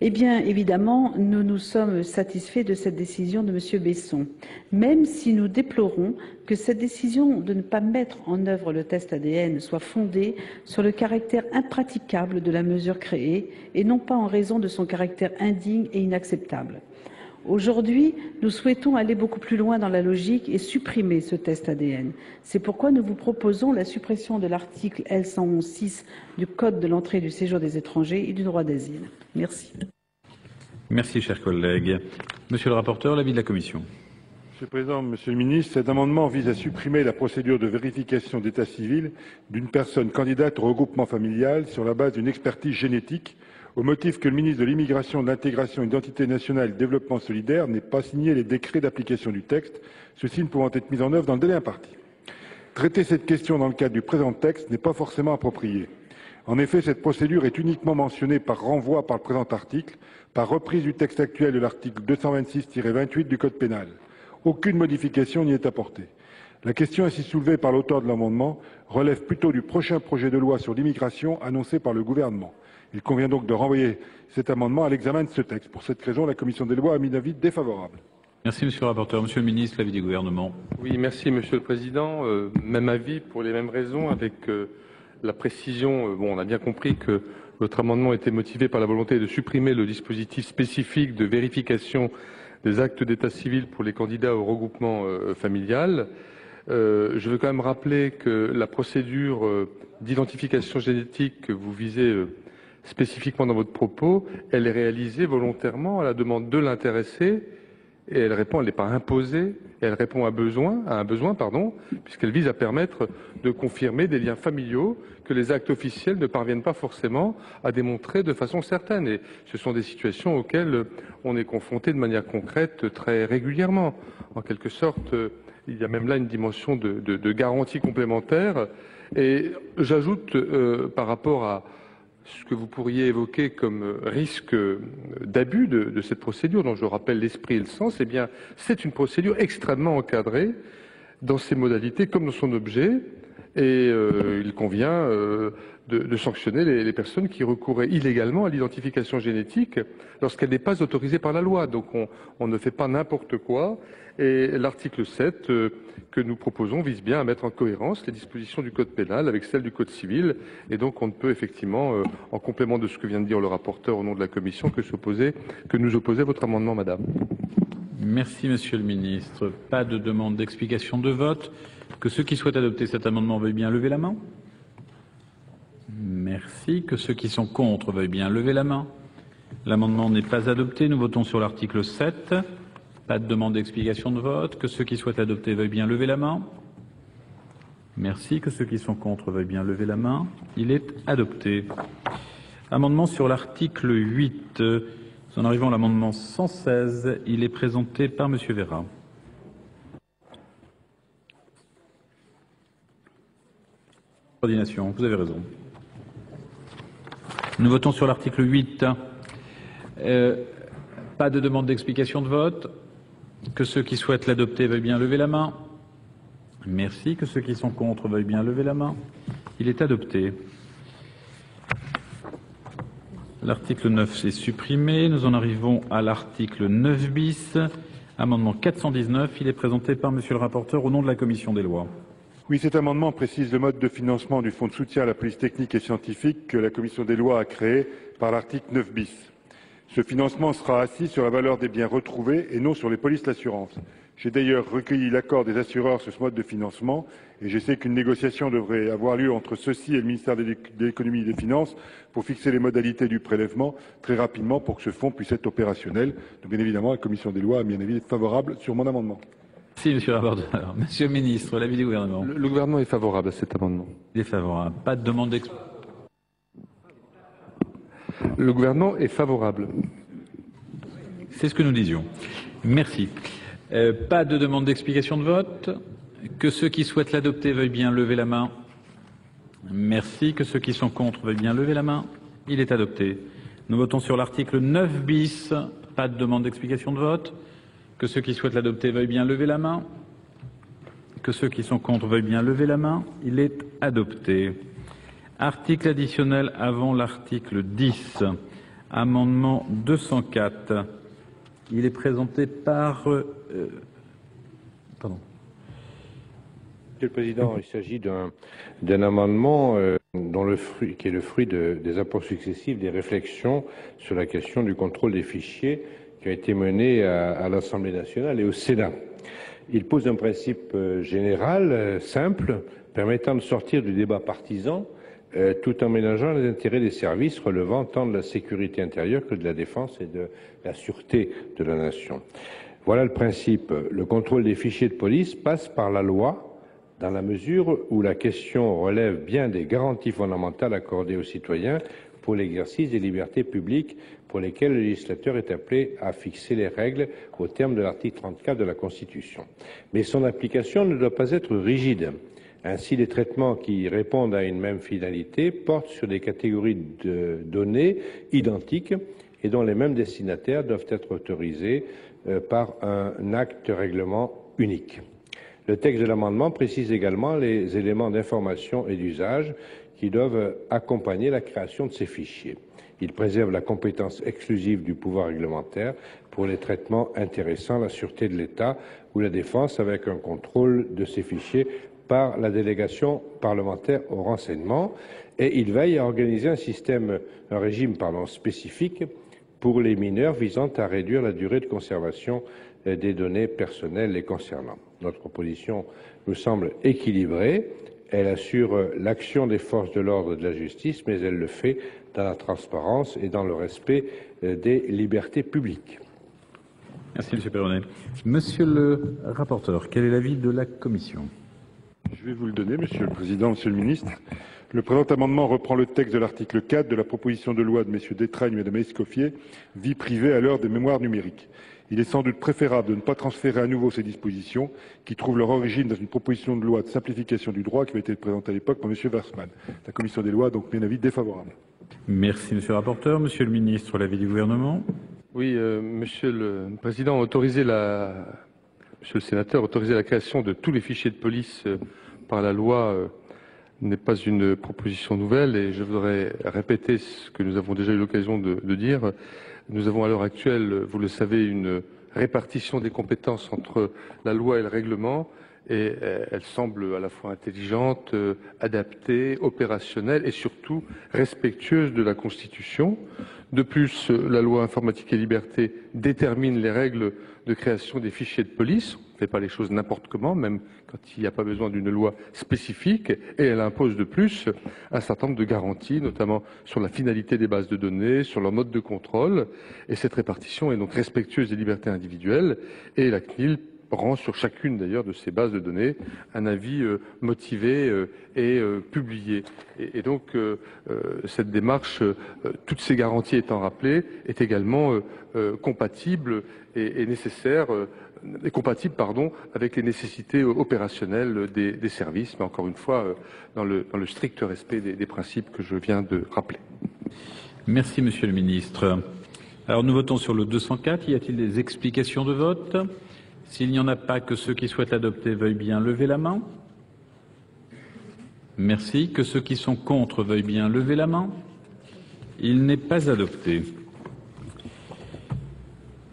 Eh bien, évidemment, nous nous sommes satisfaits de cette décision de M. Besson, même si nous déplorons que cette décision de ne pas mettre en œuvre le test ADN soit fondée sur le caractère impraticable de la mesure créée et non pas en raison de son caractère indigne et inacceptable. Aujourd'hui, nous souhaitons aller beaucoup plus loin dans la logique et supprimer ce test ADN. C'est pourquoi nous vous proposons la suppression de l'article L111.6 du Code de l'entrée et du séjour des étrangers et du droit d'asile. Merci. Merci, chers collègues. Monsieur le rapporteur, l'avis de la Commission. Monsieur le Président, Monsieur le Ministre, cet amendement vise à supprimer la procédure de vérification d'état civil d'une personne candidate au regroupement familial sur la base d'une expertise génétique, au motif que le ministre de l'Immigration, de l'Intégration, Identité nationale et Développement solidaire n'ait pas signé les décrets d'application du texte, ceux-ci ne pouvant être mis en œuvre dans le délai imparti. Traiter cette question dans le cadre du présent texte n'est pas forcément approprié. En effet, cette procédure est uniquement mentionnée par renvoi par le présent article, par reprise du texte actuel de l'article 226-28 du Code pénal. Aucune modification n'y est apportée. La question ainsi soulevée par l'auteur de l'amendement relève plutôt du prochain projet de loi sur l'immigration annoncé par le gouvernement. Il convient donc de renvoyer cet amendement à l'examen de ce texte. Pour cette raison, la commission des lois a mis un avis défavorable. Merci, monsieur le rapporteur. Monsieur le ministre, l'avis du gouvernement. Oui, merci, monsieur le président. Même avis pour les mêmes raisons, avec la précision. On a bien compris que votre amendement était motivé par la volonté de supprimer le dispositif spécifique de vérification des actes d'état civil pour les candidats au regroupement familial. Je veux quand même rappeler que la procédure d'identification génétique que vous visez spécifiquement dans votre propos, elle est réalisée volontairement à la demande de l'intéressé et elle n'est pas imposée, elle répond à un besoin, puisqu'elle vise à permettre de confirmer des liens familiaux que les actes officiels ne parviennent pas forcément à démontrer de façon certaine. Et ce sont des situations auxquelles on est confronté de manière concrète très régulièrement. En quelque sorte, il y a même là une dimension de garantie complémentaire. Et j'ajoute, par rapport à ce que vous pourriez évoquer comme risque d'abus de cette procédure, dont je rappelle l'esprit et le sens, eh bien, c'est une procédure extrêmement encadrée dans ses modalités comme dans son objet, et il convient de sanctionner les personnes qui recouraient illégalement à l'identification génétique lorsqu'elle n'est pas autorisée par la loi. Donc on ne fait pas n'importe quoi, et l'article 7 que nous proposons vise bien à mettre en cohérence les dispositions du Code pénal avec celles du Code civil, et donc on ne peut effectivement, en complément de ce que vient de dire le rapporteur au nom de la Commission, que nous opposer votre amendement, madame. Merci, monsieur le ministre. Pas de demande d'explication de vote. Que ceux qui souhaitent adopter cet amendement veuillent bien lever la main. Merci. Que ceux qui sont contre veuillent bien lever la main. L'amendement n'est pas adopté. Nous votons sur l'article 7. Pas de demande d'explication de vote. Que ceux qui souhaitent adopter veuillent bien lever la main. Merci. Que ceux qui sont contre veuillent bien lever la main. Il est adopté. Amendement sur l'article 8. Nous en arrivons à l'amendement 116. Il est présenté par monsieur Vera. Coordination, vous avez raison. Nous votons sur l'article 8. Pas de demande d'explication de vote. Que ceux qui souhaitent l'adopter veuillent bien lever la main. Merci. Que ceux qui sont contre veuillent bien lever la main. Il est adopté. L'article 9 est supprimé. Nous en arrivons à l'article 9 bis. Amendement 419. Il est présenté par Monsieur le rapporteur au nom de la Commission des lois. Oui, cet amendement précise le mode de financement du fonds de soutien à la police technique et scientifique que la Commission des lois a créé par l'article 9 bis. Ce financement sera assis sur la valeur des biens retrouvés et non sur les polices d'assurance. J'ai d'ailleurs recueilli l'accord des assureurs sur ce mode de financement et je sais qu'une négociation devrait avoir lieu entre ceux-ci et le ministère de l'économie et des finances pour fixer les modalités du prélèvement très rapidement pour que ce fonds puisse être opérationnel. Donc bien évidemment, la Commission des lois a bien avis favorable sur mon amendement. Merci, Monsieur le rapporteur. Monsieur le ministre, l'avis du gouvernement. Le gouvernement est favorable à cet amendement. Défavorable. Pas de demande d'explication. Le gouvernement est favorable. C'est ce que nous disions. Merci. Pas de demande d'explication de vote. Que ceux qui souhaitent l'adopter veuillent bien lever la main. Merci. Que ceux qui sont contre veuillent bien lever la main. Il est adopté. Nous votons sur l'article 9 bis. Pas de demande d'explication de vote. Que ceux qui souhaitent l'adopter veuillent bien lever la main. Que ceux qui sont contre veuillent bien lever la main. Il est adopté. Article additionnel avant l'article 10. Amendement 204. Il est présenté par... Pardon. Monsieur le Président, il s'agit d'un amendement qui est le fruit des apports successifs des réflexions sur la question du contrôle des fichiers qui ont été menées à l'Assemblée nationale et au Sénat. Il pose un principe général, simple, permettant de sortir du débat partisan tout en ménageant les intérêts des services relevant tant de la sécurité intérieure que de la défense et de la sûreté de la nation. Voilà le principe. Le contrôle des fichiers de police passe par la loi dans la mesure où la question relève bien des garanties fondamentales accordées aux citoyens pour l'exercice des libertés publiques pour lesquelles le législateur est appelé à fixer les règles au terme de l'article 34 de la Constitution. Mais son application ne doit pas être rigide. Ainsi, les traitements qui répondent à une même finalité portent sur des catégories de données identiques et dont les mêmes destinataires doivent être autorisés par un acte règlement unique. Le texte de l'amendement précise également les éléments d'information et d'usage qui doivent accompagner la création de ces fichiers. Il préserve la compétence exclusive du pouvoir réglementaire pour les traitements intéressant la sûreté de l'État ou la défense avec un contrôle de ces fichiers par la délégation parlementaire au renseignement et il veille à organiser un régime spécifique pour les mineurs visant à réduire la durée de conservation des données personnelles les concernant. Notre proposition nous semble équilibrée. Elle assure l'action des forces de l'ordre et de la justice, mais elle le fait dans la transparence et dans le respect des libertés publiques. Merci, M. Perronnet. Monsieur le rapporteur, quel est l'avis de la Commission ? Je vais vous le donner, Monsieur le Président, Monsieur le Ministre. Le présent amendement reprend le texte de l'article 4 de la proposition de loi de messieurs Détraigne et de Escoffier, vie privée à l'heure des mémoires numériques. Il est sans doute préférable de ne pas transférer à nouveau ces dispositions qui trouvent leur origine dans une proposition de loi de simplification du droit qui avait été présentée à l'époque par M. Warsmann. La Commission des lois a donc bien avis défavorable. Merci, Monsieur le rapporteur. Monsieur le ministre, l'avis du gouvernement. Oui, Monsieur le Président, Monsieur le Sénateur, autoriser la création de tous les fichiers de police par la loi n'est pas une proposition nouvelle et je voudrais répéter ce que nous avons déjà eu l'occasion de dire. Nous avons à l'heure actuelle, vous le savez, une répartition des compétences entre la loi et le règlement et elle semble à la fois intelligente, adaptée, opérationnelle et surtout respectueuse de la Constitution. De plus, la loi informatique et liberté détermine les règles de création des fichiers de police. On ne fait pas les choses n'importe comment, même quand il n'y a pas besoin d'une loi spécifique, et elle impose de plus un certain nombre de garanties, notamment sur la finalité des bases de données, sur leur mode de contrôle, et cette répartition est donc respectueuse des libertés individuelles, et la CNIL rend sur chacune d'ailleurs de ces bases de données un avis motivé et publié. Et donc cette démarche, toutes ces garanties étant rappelées, est également compatible et nécessaire et compatible avec les nécessités opérationnelles des services, mais encore une fois dans le strict respect des principes que je viens de rappeler. Merci, Monsieur le Ministre. Alors nous votons sur le 204. Y a-t-il des explications de vote ? S'il n'y en a pas, que ceux qui souhaitent l'adopter veuillent bien lever la main. Merci. Que ceux qui sont contre veuillent bien lever la main. Il n'est pas adopté.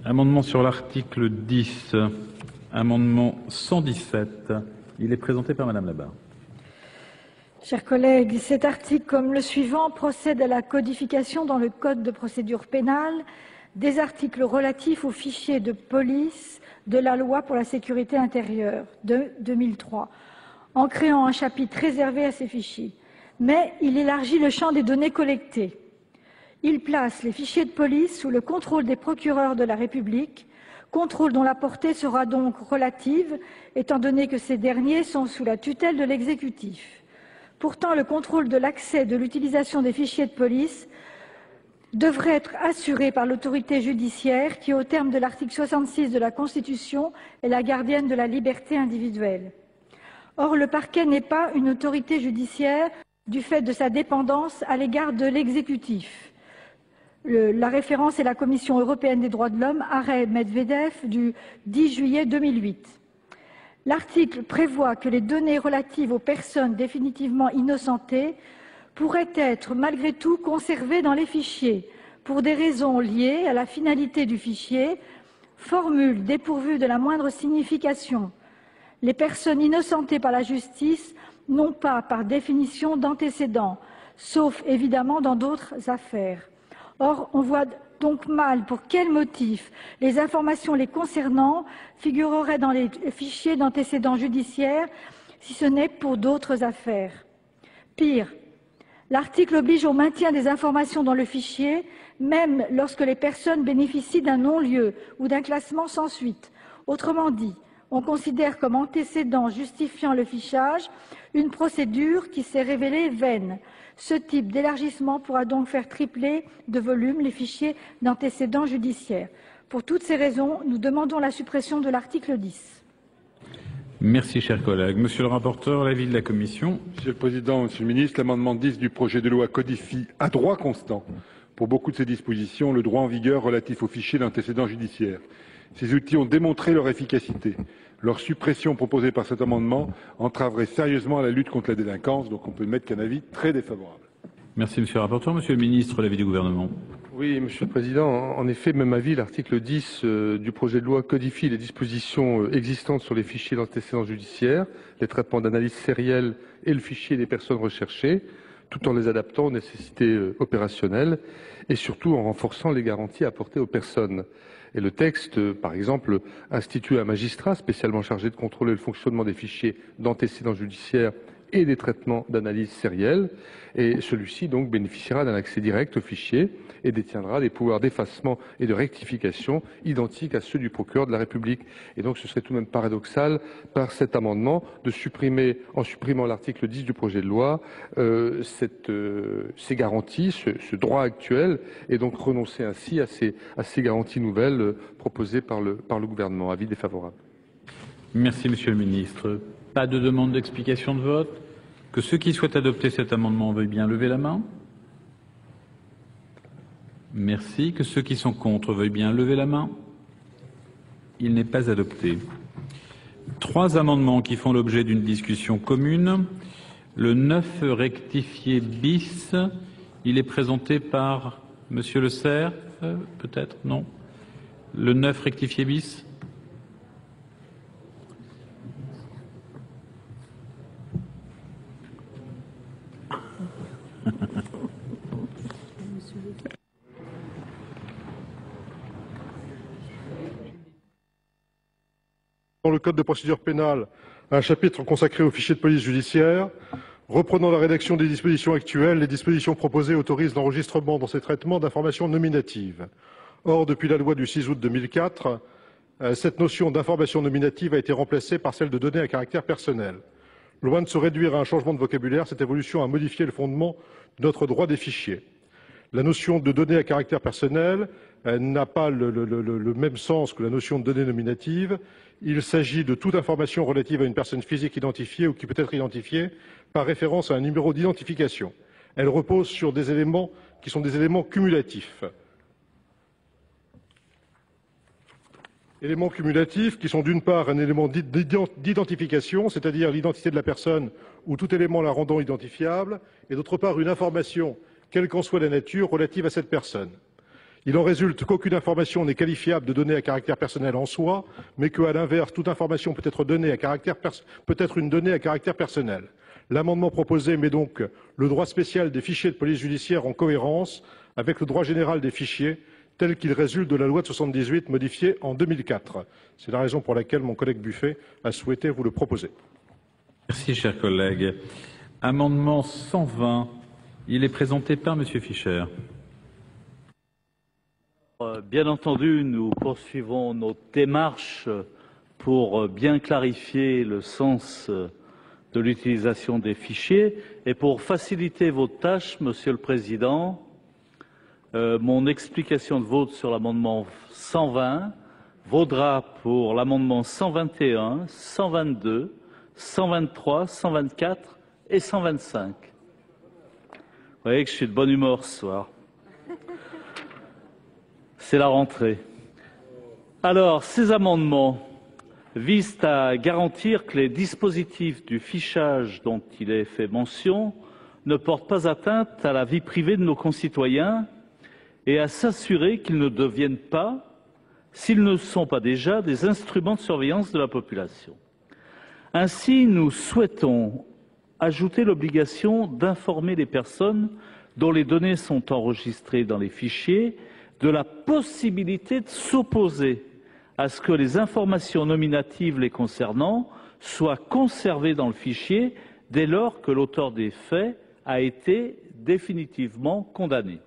Amendement sur l'article 10. Amendement 117. Il est présenté par Madame Labarre. Chers collègues, cet article, comme le suivant, procède à la codification dans le Code de procédure pénale des articles relatifs aux fichiers de police de la loi pour la sécurité intérieure de 2003, en créant un chapitre réservé à ces fichiers. Mais il élargit le champ des données collectées. Il place les fichiers de police sous le contrôle des procureurs de la République, contrôle dont la portée sera donc relative, étant donné que ces derniers sont sous la tutelle de l'exécutif. Pourtant, le contrôle de l'accès de l'utilisation des fichiers de police devrait être assuré par l'autorité judiciaire qui, au terme de l'article 66 de la Constitution, est la gardienne de la liberté individuelle. Or, le parquet n'est pas une autorité judiciaire du fait de sa dépendance à l'égard de l'exécutif. La référence est la Commission européenne des droits de l'homme, arrêt Medvedev du 10 juillet 2008. L'article prévoit que les données relatives aux personnes définitivement innocentées pourraient être malgré tout conservées dans les fichiers pour des raisons liées à la finalité du fichier, formule dépourvue de la moindre signification. Les personnes innocentées par la justice n'ont pas, par définition, d'antécédents, sauf évidemment dans d'autres affaires. Or, on voit donc mal pour quel motif les informations les concernant figureraient dans les fichiers d'antécédents judiciaires, si ce n'est pour d'autres affaires. Pire, l'article oblige au maintien des informations dans le fichier, même lorsque les personnes bénéficient d'un non-lieu ou d'un classement sans suite. Autrement dit, on considère comme antécédent justifiant le fichage une procédure qui s'est révélée vaine. Ce type d'élargissement pourra donc faire tripler de volume les fichiers d'antécédents judiciaires. Pour toutes ces raisons, nous demandons la suppression de l'article 10. Merci, chers collègues. Monsieur le rapporteur, l'avis de la Commission. Monsieur le Président, Monsieur le Ministre, l'amendement 10 du projet de loi codifie à droit constant, pour beaucoup de ces dispositions, le droit en vigueur relatif aux fichiers d'antécédents judiciaires. Ces outils ont démontré leur efficacité. Leur suppression proposée par cet amendement entraverait sérieusement la lutte contre la délinquance, donc on peut mettre qu'un avis très défavorable. Merci, Monsieur le rapporteur. Monsieur le Ministre, l'avis du Gouvernement. Oui, Monsieur le Président. En effet, même avis, l'article 10 du projet de loi codifie les dispositions existantes sur les fichiers d'antécédents judiciaires, les traitements d'analyse sérielle et le fichier des personnes recherchées, tout en les adaptant aux nécessités opérationnelles et surtout en renforçant les garanties apportées aux personnes. Et le texte, par exemple, institue un magistrat spécialement chargé de contrôler le fonctionnement des fichiers d'antécédents judiciaires et des traitements d'analyse sérielle. Et celui-ci, donc, bénéficiera d'un accès direct au fichier et détiendra des pouvoirs d'effacement et de rectification identiques à ceux du procureur de la République. Et donc, ce serait tout de même paradoxal, par cet amendement, de supprimer, en supprimant l'article 10 du projet de loi, ces garanties, ce droit actuel, et donc renoncer ainsi à ces garanties nouvelles proposées par le gouvernement. Avis défavorable. Merci, Monsieur le Ministre. Pas de demande d'explication de vote. Que ceux qui souhaitent adopter cet amendement veuillent bien lever la main. Merci. Que ceux qui sont contre veuillent bien lever la main. Il n'est pas adopté. 3 amendements qui font l'objet d'une discussion commune. Le 9 rectifié bis, il est présenté par Monsieur Le Cerf, peut-être, non? Le 9 rectifié bis. Dans le Code de procédure pénale, un chapitre consacré aux fichiers de police judiciaire. Reprenant la rédaction des dispositions actuelles, les dispositions proposées autorisent l'enregistrement dans ces traitements d'informations nominatives. Or, depuis la loi du 6 août 2004, cette notion d'information nominative a été remplacée par celle de données à caractère personnel. Loin de se réduire à un changement de vocabulaire, cette évolution a modifié le fondement de notre droit des fichiers. La notion de données à caractère personnel n'a pas le même sens que la notion de données nominatives. Il s'agit de toute information relative à une personne physique identifiée ou qui peut être identifiée par référence à un numéro d'identification. Elle repose sur des éléments qui sont des éléments cumulatifs. Éléments cumulatifs qui sont d'une part un élément d'identification, c'est-à-dire l'identité de la personne ou tout élément la rendant identifiable, et d'autre part une information quelle qu'en soit la nature, relative à cette personne. Il en résulte qu'aucune information n'est qualifiable de donnée à caractère personnel en soi, mais qu'à l'inverse, toute information peut être une donnée à caractère personnel. L'amendement proposé met donc le droit spécial des fichiers de police judiciaire en cohérence avec le droit général des fichiers, tel qu'il résulte de la loi de 78 modifiée en 2004. C'est la raison pour laquelle mon collègue Buffet a souhaité vous le proposer. Merci, cher collègue. Amendement 120, il est présenté par Monsieur Fischer. Bien entendu, nous poursuivons notre démarche pour bien clarifier le sens de l'utilisation des fichiers et pour faciliter votre tâche, Monsieur le Président, mon explication de vote sur l'amendement 120 vaudra pour l'amendement 121, 122, 123, 124 et 125. Vous voyez que je suis de bonne humeur ce soir. C'est la rentrée. Alors, ces amendements visent à garantir que les dispositifs du fichage dont il est fait mention ne portent pas atteinte à la vie privée de nos concitoyens et à s'assurer qu'ils ne deviennent pas, s'ils ne sont pas déjà, des instruments de surveillance de la population. Ainsi, nous souhaitons ajouter l'obligation d'informer les personnes dont les données sont enregistrées dans les fichiers de la possibilité de s'opposer à ce que les informations nominatives les concernant soient conservées dans le fichier dès lors que l'auteur des faits a été définitivement condamné.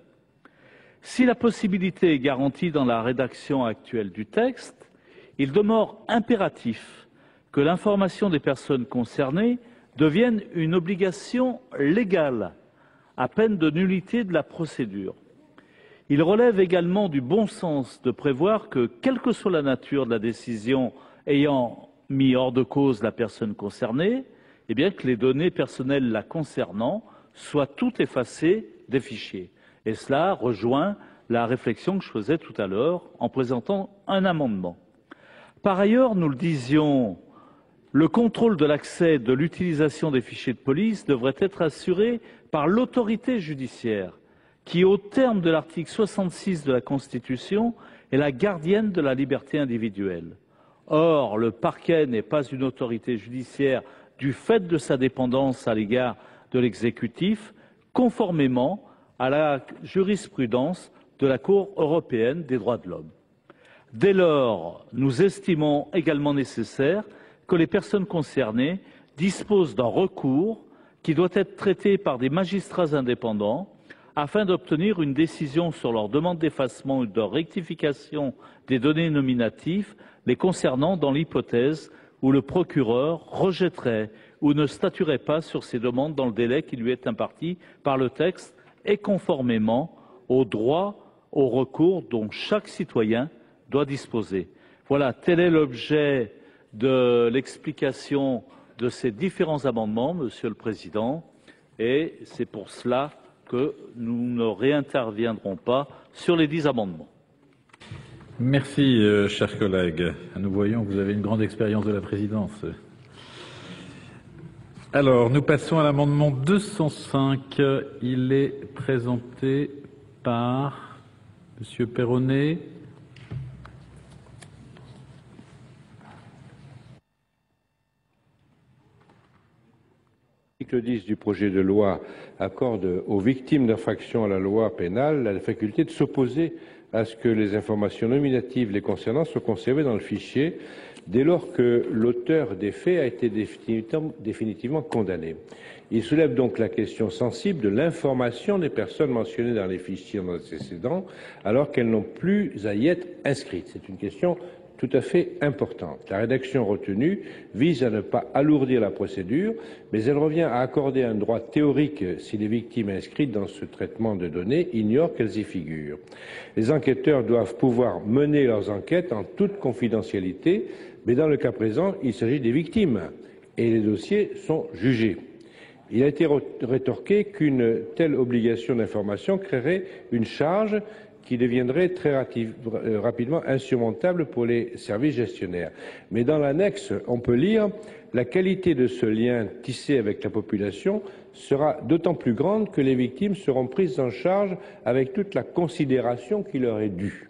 Si la possibilité est garantie dans la rédaction actuelle du texte, il demeure impératif que l'information des personnes concernées devienne une obligation légale, à peine de nullité de la procédure. Il relève également du bon sens de prévoir que, quelle que soit la nature de la décision ayant mis hors de cause la personne concernée, eh bien que les données personnelles la concernant soient toutes effacées des fichiers. Et cela rejoint la réflexion que je faisais tout à l'heure en présentant un amendement. Par ailleurs, nous le disions, le contrôle de l'accès et de l'utilisation des fichiers de police devrait être assuré par l'autorité judiciaire, qui, au terme de l'article 66 de la Constitution, est la gardienne de la liberté individuelle. Or, le parquet n'est pas une autorité judiciaire du fait de sa dépendance à l'égard de l'exécutif, conformément à la jurisprudence de la Cour européenne des droits de l'homme. Dès lors, nous estimons également nécessaire que les personnes concernées disposent d'un recours qui doit être traité par des magistrats indépendants afin d'obtenir une décision sur leur demande d'effacement ou de rectification des données nominatives les concernant dans l'hypothèse où le procureur rejetterait ou ne statuerait pas sur ces demandes dans le délai qui lui est imparti par le texte et conformément au droit au recours dont chaque citoyen doit disposer. Voilà, tel est l'objet de l'explication de ces différents amendements, Monsieur le Président, et c'est pour cela que nous ne réinterviendrons pas sur les 10 amendements. Merci, chers collègues. Nous voyons que vous avez une grande expérience de la présidence. Alors, nous passons à l'amendement 205. Il est présenté par Monsieur Perronnet. L'article 10 du projet de loi accorde aux victimes d'infractions à la loi pénale la faculté de s'opposer à ce que les informations nominatives les concernant soient conservées dans le fichier dès lors que l'auteur des faits a été définitivement condamné. Il soulève donc la question sensible de l'information des personnes mentionnées dans les fichiers antécédents alors qu'elles n'ont plus à y être inscrites. C'est une question tout à fait importante. La rédaction retenue vise à ne pas alourdir la procédure, mais elle revient à accorder un droit théorique si les victimes inscrites dans ce traitement de données ignorent qu'elles y figurent. Les enquêteurs doivent pouvoir mener leurs enquêtes en toute confidentialité, mais dans le cas présent, il s'agit des victimes et les dossiers sont jugés. Il a été rétorqué qu'une telle obligation d'information créerait une charge qui deviendrait très rapidement insurmontable pour les services gestionnaires. Mais dans l'annexe, on peut lire « La qualité de ce lien tissé avec la population sera d'autant plus grande que les victimes seront prises en charge avec toute la considération qui leur est due. »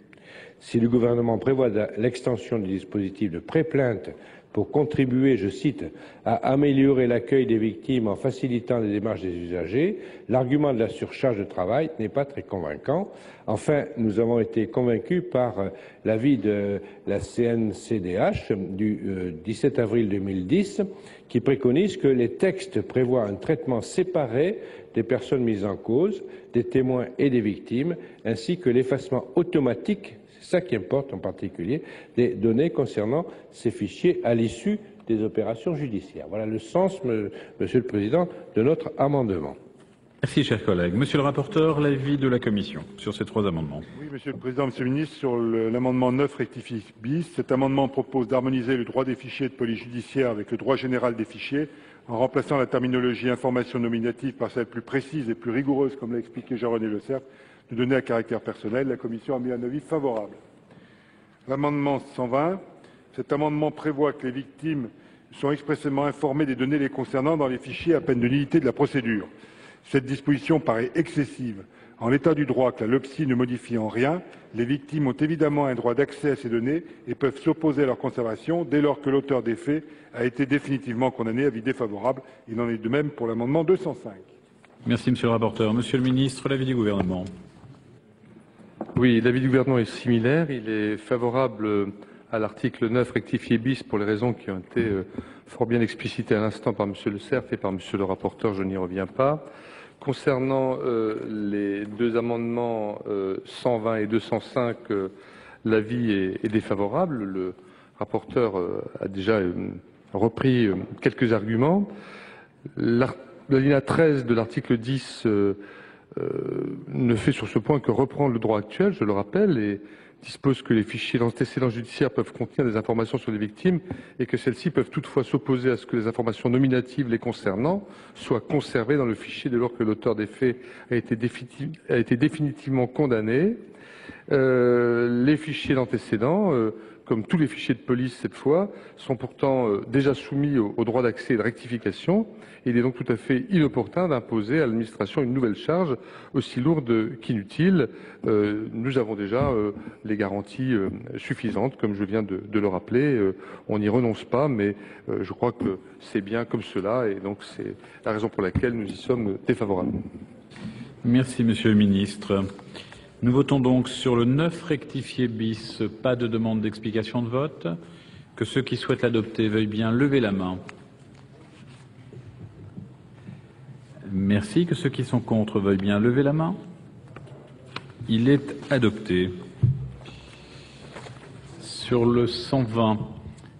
Si le gouvernement prévoit l'extension du dispositif de pré-plainte pour contribuer, je cite, à améliorer l'accueil des victimes en facilitant les démarches des usagers, l'argument de la surcharge de travail n'est pas très convaincant. Enfin, nous avons été convaincus par l'avis de la CNCDH du 17 avril 2010 qui préconise que les textes prévoient un traitement séparé des personnes mises en cause, des témoins et des victimes, ainsi que l'effacement automatique, c'est ça qui importe en particulier, des données concernant ces fichiers à l'issue des opérations judiciaires. Voilà le sens, Monsieur le Président, de notre amendement. Merci, chers collègues. Monsieur le rapporteur, l'avis de la Commission sur ces trois amendements. Oui, Monsieur le Président, Monsieur le Ministre, sur l'amendement 9 rectifié bis, cet amendement propose d'harmoniser le droit des fichiers de police judiciaire avec le droit général des fichiers, en remplaçant la terminologie information nominative par celle plus précise et plus rigoureuse, comme l'a expliqué Jean-René Le Cerf, de données à caractère personnel. La Commission a mis un avis favorable. L'amendement 120, cet amendement prévoit que les victimes sont expressément informées des données les concernant dans les fichiers à peine de nullité de la procédure. Cette disposition paraît excessive. En l'état du droit que la LOPSI ne modifie en rien, les victimes ont évidemment un droit d'accès à ces données et peuvent s'opposer à leur conservation dès lors que l'auteur des faits a été définitivement condamné. Avis défavorable. Il en est de même pour l'amendement 205. Merci, Monsieur le rapporteur. Monsieur le Ministre, l'avis du Gouvernement. Oui, l'avis du gouvernement est similaire. Il est favorable à l'article 9 rectifié bis pour les raisons qui ont été fort bien explicitées à l'instant par Monsieur Le Cerf et par Monsieur le rapporteur. Je n'y reviens pas. Concernant les deux amendements 120 et 205, l'avis est défavorable. Le rapporteur a déjà repris quelques arguments. L'alinéa 13 de l'article 10 ne fait sur ce point que reprendre le droit actuel, je le rappelle, et dispose que les fichiers d'antécédents judiciaires peuvent contenir des informations sur les victimes et que celles-ci peuvent toutefois s'opposer à ce que les informations nominatives les concernant soient conservées dans le fichier dès lors que l'auteur des faits a été définitivement condamné. Les fichiers d'antécédents, comme tous les fichiers de police cette fois, sont pourtant déjà soumis au droit d'accès et de rectification. Il est donc tout à fait inopportun d'imposer à l'administration une nouvelle charge aussi lourde qu'inutile. Nous avons déjà les garanties suffisantes, comme je viens de le rappeler. On n'y renonce pas, mais je crois que c'est bien comme cela, et donc c'est la raison pour laquelle nous y sommes défavorables. Merci, Monsieur le Ministre. Nous votons donc sur le 9 rectifié bis. Pas de demande d'explication de vote. Que ceux qui souhaitent l'adopter veuillent bien lever la main. Merci. Que ceux qui sont contre veuillent bien lever la main. Il est adopté. Sur le 120,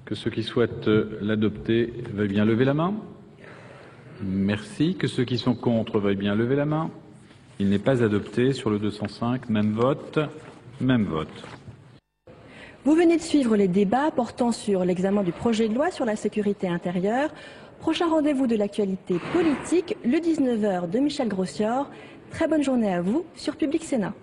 que ceux qui souhaitent l'adopter veuillent bien lever la main. Merci. Que ceux qui sont contre veuillent bien lever la main. Il n'est pas adopté. Sur le 205, même vote, même vote. Vous venez de suivre les débats portant sur l'examen du projet de loi sur la sécurité intérieure. Prochain rendez-vous de l'actualité politique, le 19h de Michel Grossior. Très bonne journée à vous sur Public Sénat.